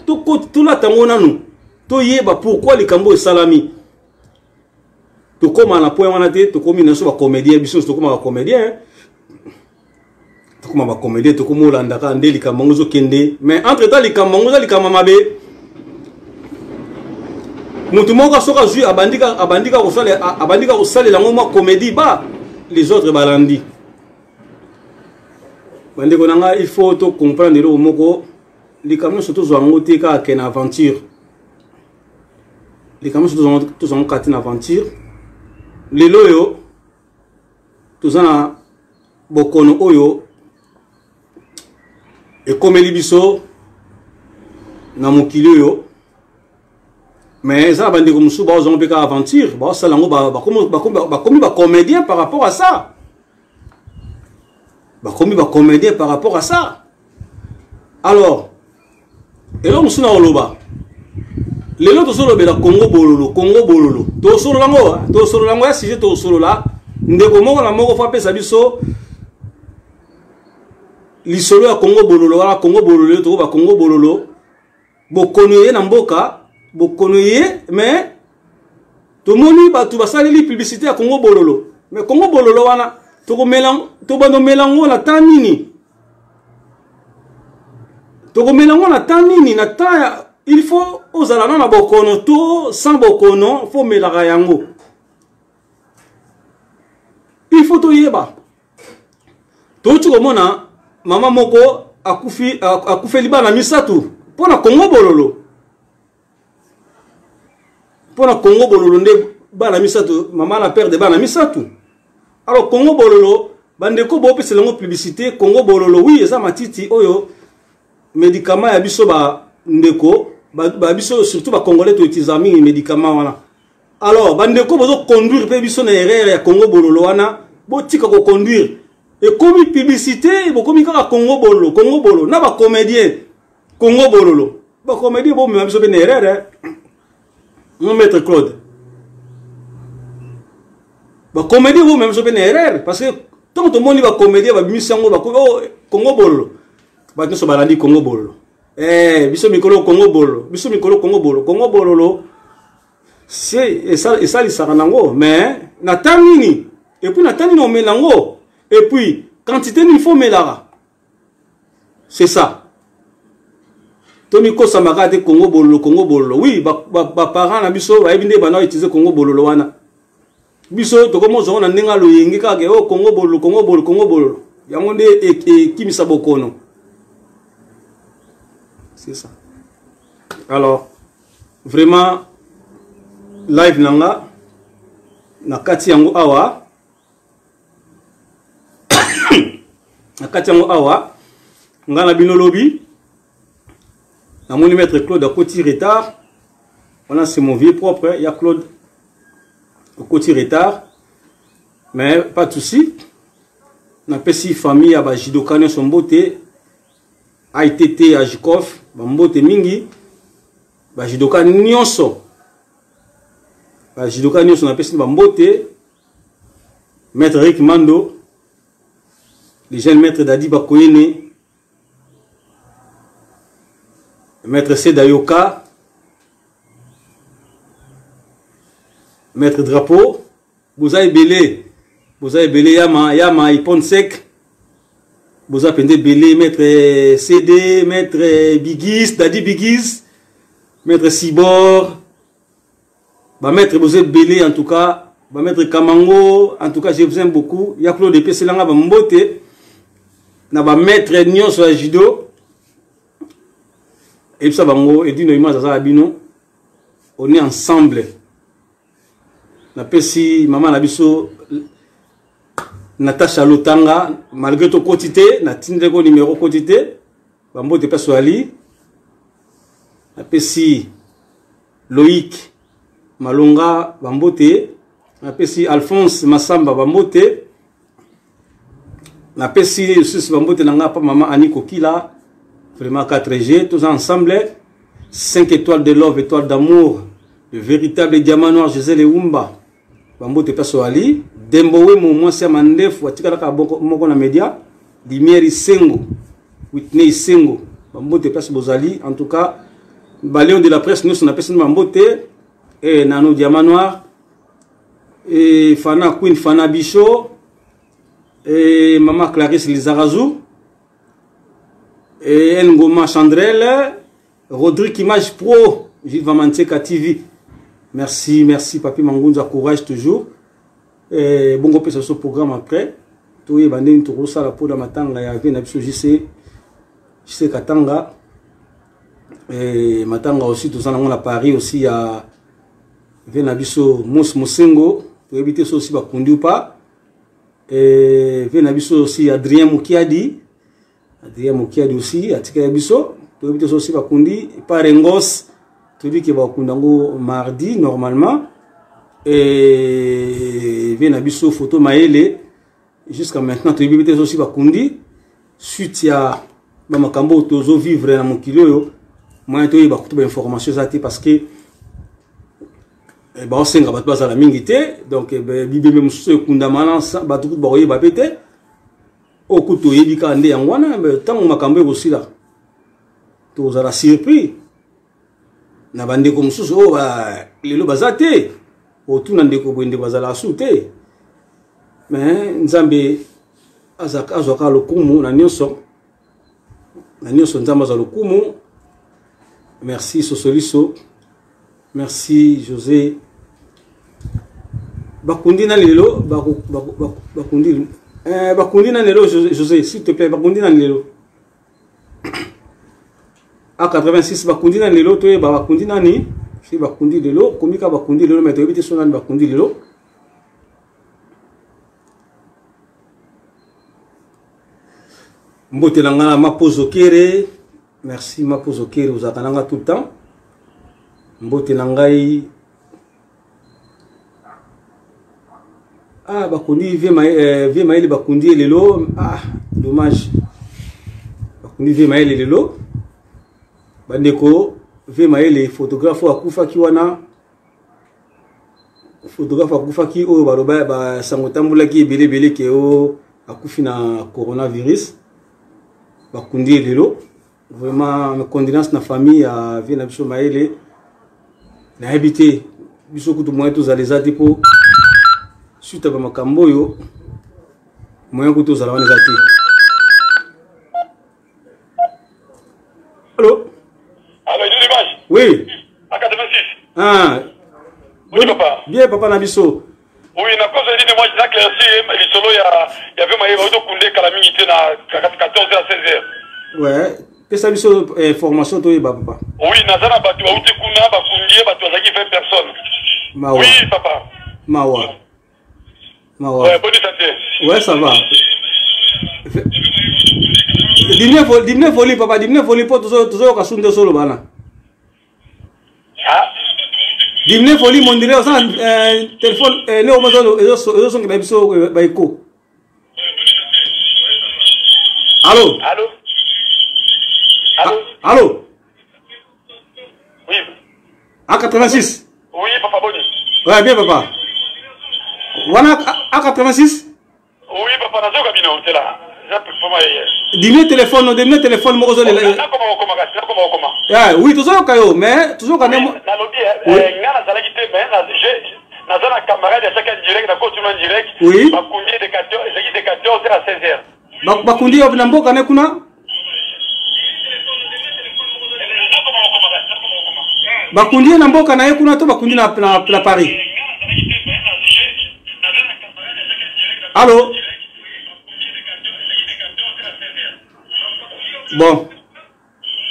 tout là tango nanu. Tu yeba pourquoi les cambo salami. Tu comme à la point on a dit, tu comme une chose comédien, biso tu comme un comédien. Tu comme un comédien, tu comme Olanda kande les kamangozo kende. Mais entre temps les kamangozo les kamamabe. Mutu monga soka jui abandika au sale la ngoma comédie ba les autres balandi. Il faut comprendre le mot les camions sont tous en côté car une aventure. Les camions sont tous en côté une aventure. Les loyaux tous en bokono oyo et comme les biso na mokili yo mais ça bande comme sous bas on peut aventure bah ça lango comme comédien par rapport à ça. Comme il va comédien par rapport à ça. Alors, et là, on s'en a oloba. Les autres sont le Congo Bololo. To solo lango, si j'ai to solo là, ndeko la moko fa pesa biso. Li solo ya Congo Bololo, wala Congo Bololo, to ba Congo Bololo. Bokonoye na mboka, bokonoye, mais to moni ba tu ba sali publicité à Congo Bololo. Mais Congo Bololo wana Toko melango na tanini. Toko melango na tanini na ta il faut aux alana na bokono to sans bokono faut melaka yango. faut to yeba to tu komona mama moko akufi libana misatu pona Congo bololo nde bana misatu mama na père de bana misatu. Alors Congo bololo bandeko bo pe selongo publicité Congo bololo oui eza matiti oyo médicament ya biso ba ndeko ba biso surtout ba congolais to utiliser mingi médicament wana. Alors bandeko bozo conduire pe biso na erreur ya Congo bololo wana bo tika ko conduire et comme publicité bo komi kaka Congo bololo na ba comédien Congo bololo ba comédien bo me biso pe na erreur mon maître Claude ba comédien bo me biso pe na erreur parce que tant que tout le monde va comédien va bisango ba Congo bololo ba nso balandi Congo bololo biso mikolo Congo bololo c'est ça li saranango mais natanini et puis natanini on melango et puis quantité il faut melara c'est ça Tony ko samaka de Congo bololo oui ba parents na biso ba ebinde bana utiliser Congo bololo wana biso to komo zo na ndinga lo yingi ka ke o Congo bololo yango nde kimisa bokono c'est ça. Alors vraiment live nanga na kati yango awa ngana bino lobi na moni maître Claude a côté retard. Voilà, c'est mon vieux propre, il y a Claude au côté retard mais pas de souci. Na pesi famille à Jidokane son beauté ITT à Jikov bambote mingi Jidokane nyonso na pesi bambote maître Rick Mando les jeunes maître Dadi Bakoyene maître Sedayoka maître Drapeau Boza Ebele Yama Iponsek Boza Pende Belé maître CD maître Bigis Dadi Bigis maître Sibor maître Boza Belé en tout cas maître Kamango en tout cas je vous aime beaucoup ya Claude de Peselanga bambote na maître nyonso ya judo et puis ça bango et dino image za bino on est ensemble na pesi maman na biso Natacha Lotanga malgré ton quotité na tinde ko numéro quotité bambote peso ali na pesi Loïc Malonga bambote na pesi Alphonse Massamba bambote na pesi sus bambote nanga pa maman Aniko Kila vraiment 4G tous ensemble 5 étoiles de love étoiles d'amour le véritable diamant noir José Leumba bambote peso ali Dembowe mo sia mandefu atikala ka moko na media Lumière Isengo Whitney Isengo bambote peso bozali en tout cas baléon de la presse nous on appelle ça bambote et nano diamant noir et Fana Queen Fana Bicho et maman Clarisse Lizarazu et Ngoma Chandrel Rodrigue Image Pro Gilles Vamanteka TV. Merci papi Mangunza, courage toujours. Et bon go pesa ce programme après. Toye bandeni to rosa la poda matanga ya vena biso JC Katanga. Et matanga aussi tous en à Paris aussi à vena biso Mos Mosengo pour éviter ça aussi ba kundi ou pas. Et vena biso aussi Adrien Mukiadi aussi atika biso pour éviter ça aussi ba kundi par Engos. Tu dis que va kundango mardi normalement et vient abisso photo maele jusqu'à maintenant tu dis aussi va kundi suite ya ba makambo tozo vivre na mokilo yo moi to ba kutuba information zati parce que ba osenga ba baza la mingité donc bibe même so kundamana ba tout ba oye ba pété o kuto yebika nde yangwana tant makambo aussi là toza la surpris na bande ko mususu o ba lelo bazate o tuna ndeko bwende bazala sute mais nzambe azaka lokumu na nyonso nzambe za lokumu. Merci Sosoliso, merci José bakundi na lelo bakundi bakundi na lelo José s'il te plaît bakundi na lelo à 86 bakundi na lelo to bakundi na ni si bakundi lelo komika bakundi lelo mais to ebite sona bakundi lelo mbote na ngana Mapozo Kere merci Mapozo Kere uzakananga tout le temps mbote na ngai bakundi vie maili bakundi lelo dommage bakundi vie maili lelo bandeko vie maili photographe akufa ki wana photographe akufa ki oyo baloba ba sangotambula ki belebele ke o akufi na coronavirus bakundi lelo vraiment mes condoléances na famille ya vie na biso maili na habité biso kutu moyen tozaleza te po suite à makambo yo moyen kutu zala wana zati. Allô? Allô, j'ai l'image. Oui. À 86. Oui, papa. Bien, papa Nabiso. Oui, na cause de moi, j'ai éclairci, mais solo, il y avait ma héros de Koundé Kalamingité à 14h à 16h. Ouais. Qu'est-ce que ça veut information, toi, papa? Oui, Nazana Batu, Aouti Kouna, Bakoundé, Batu, Azaki 20 personnes. Mawa. Oui, papa. Mawa. Mawa. Ouais, bonne santé. Ouais, ça va. Dimne folie, papa, dimne folie pour toujours Kassunde solo bana. Ah. Dimne folie, mon dirait, ça, téléphone, ne au moins, ils sont qui baiko. Allô? Allô? Allô? Allô? Oui. À 86? Oui, papa Boni. Ouais, bien, papa. Wana à 86? Oui, papa, Nazo Gabino, c'est là. Dimne téléphone, moi, je l'ai. Oui, toujours kayo, mais toujours quand même. Oui. Bakundi au Nambo kana kuna? Bakundi na mboka na kuna to bakundi na Paris. Allô? Bon.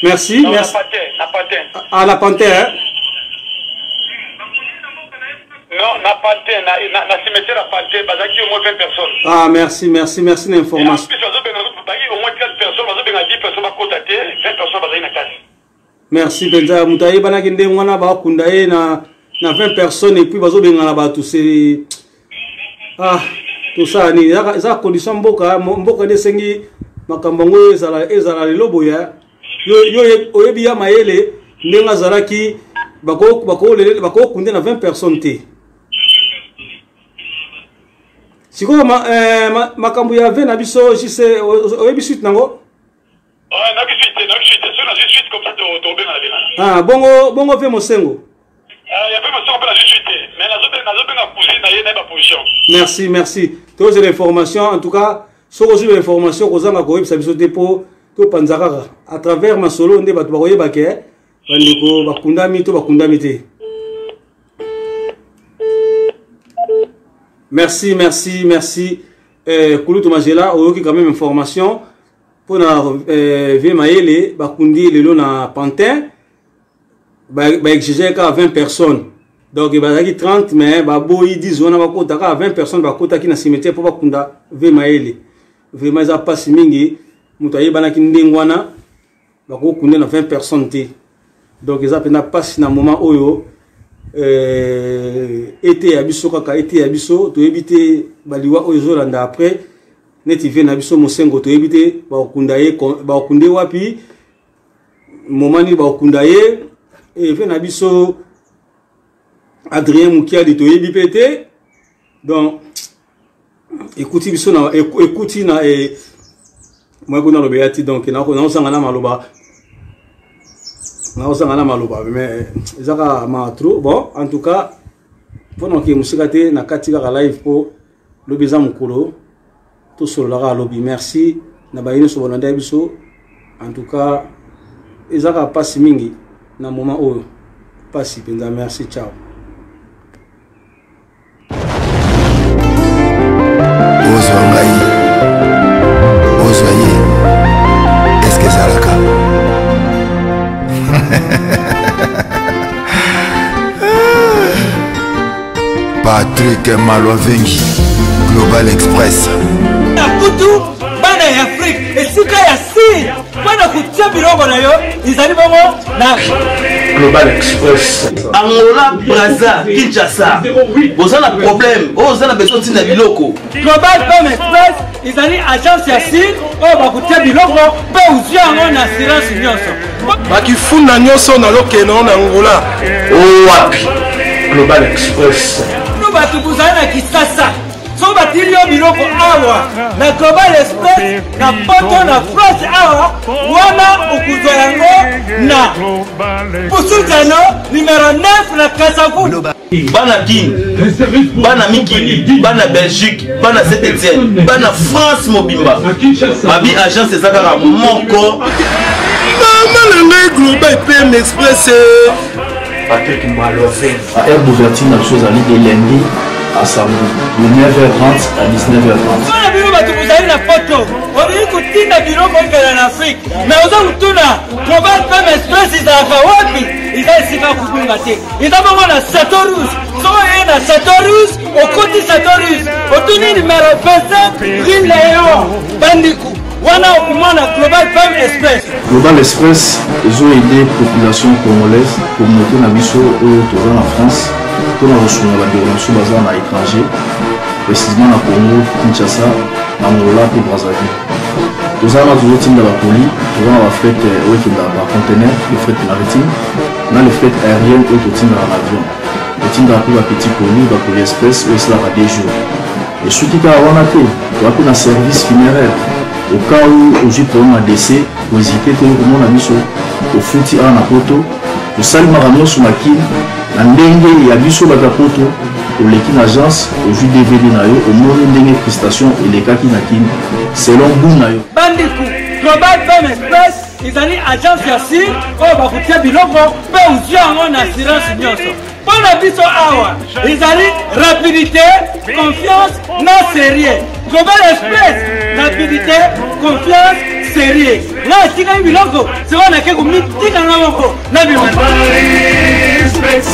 Merci, non, merci. La Panthère. Ah, la Panthère, hein? Non, la Panthère, la cimetière la Panthère, il y a au moins 20 personnes. Ah, merci l'information. En plus, au moins 4 personnes, 10 personnes à côté, 20 personnes à la classe. Merci, Benza. Moutaye, Banagende, Wana, Bakundaye, na 20 personnes, et puis, Bazo Bengana Batou, c'est. Ah, tout ça, ni, ça, condition Mboka, Mboka de Sengi, Makambango, Ezala, le lobo, ya. Yo, Oyebiya Maele, Nenga Zaraki, Bako, Kunde, na 20 personnes, te. Si quoi, Makambo, ya 20, Nabiso, si c'est, Oyebisuit, Nango? Ah, Nabiso, comme ça, ah, bongo fait mon sengo. Il y a pas mon sengo, mais la position. Merci. Toutes ces informations, en tout cas, sur aussi l'information, aux gens qui ont fait dépôt, tout Panzara, à travers ma solo, on débat, bakoye baké, bandiko, bakundami, to bakundamité. Merci. Koulou Tomagela, on a quand même information. Pour na vie maele bakundi lelo na Pantin ba exiger ka 20 personnes donc ba zaki 30 mais ba boyi 10 wana bakota ka 20 personnes bakota ki na cimetière pour bakunda vie maele vraiment ça passe mingi mutaye bana ki ndengwana bako kunde na 20 personnes te donc ça pena passe na moment oyo été abiso kaka été abiso to éviter baliwa oyo zolanda après neti vie na biso mosengo to ebite ba okunde wapi momani ba okundaye et vie na biso Adrien Mukiali to ebi pété donc écoutez biso na écoutez na moi ko na lobeati donc na ko na osanga na maloba mais ezaka ma trop bon en tout cas pendant que musikate na katika ka live po lobeza mukolo tout sur la lobby merci na bayino so bonanda biso en tout cas ezaka passe mingi na moment oyo passe penza merci ciao. Patrick Malwavengi, Global Express. Nakutu bana ya Afrique esika ya si bana kutia biloko na yo izali bongo na Global Express. Angola, Brazza, Kinshasa. Vous avez un problème. Vous avez besoin de biloko. Global Express izali agence ya si o bakutia biloko pe uzia ngo na assurance nyonso. Bakifuna nyonso na lokeno na Angola. Wapi? Global Express. Nous batu buzali na Kisasa. So batili yo biloko awa na Global Express na poto na France awa wana ukuzwa yango na Pusutano numéro 9 na Kasavu. Bana King, Bana Mikili, Bana Belgique, Bana Saint-Etienne, Bana France Mobimba. Mabi agence ezaka moko. Maman le Global PM Express. Patrick Malwavengi. À Air Bouvertine, la chose à l'idée lundi à samedi, de 9h30 à 19h30. Voilà, biro batu buzali na photo. Odi kutinda biro kongela na Afrique. Mais oza kutuna Global PM Express izaka wapi? Izasika kubunga te. Izabongo na Satorus. So na Satorus, okoti Satorus. Otuni numéro 27, Green Léon, Bandikou. Wana okumana Global PM Express. Global Express, ils ont aidé la population congolaise, communauté Nabiso au en France, pour la reçu la déroulation basée à l'étranger, précisément à Congo, Kinshasa, Angola et Brazzaville. Nous avons toujours été dans la poli, nous avons la fret dans le conteneur, le fret maritime, dans le fret aérien et tout dans l'avion. Le team dans la petit poli, la poli express, où c'est là à 2 jours. Et ce qui est à Wanate, il y a un service funéraire. Au cas où j'ai pour un décès, vous hésitez tout le monde a mis au fouti à la poto, au salement à sur ma kin, la dengue et à biso à la poto, au l'équipe agence, au jus DVD nayo, au monde dengue prestation et les cas qui n'a kin, selon vous nayo. Bandikou, Global PM Express, ils ont agence yassi, oh bakutia biloko, pe uzia ngo na assurance nyonso. Pour la biso awa, ils ont rapidité, confiance, non sérieux. Global Express, rapidité, confiance, sérieux. Là, si vous avez un biloko, c'est qu'on a quelque chose à l'avant. Là, Global Express,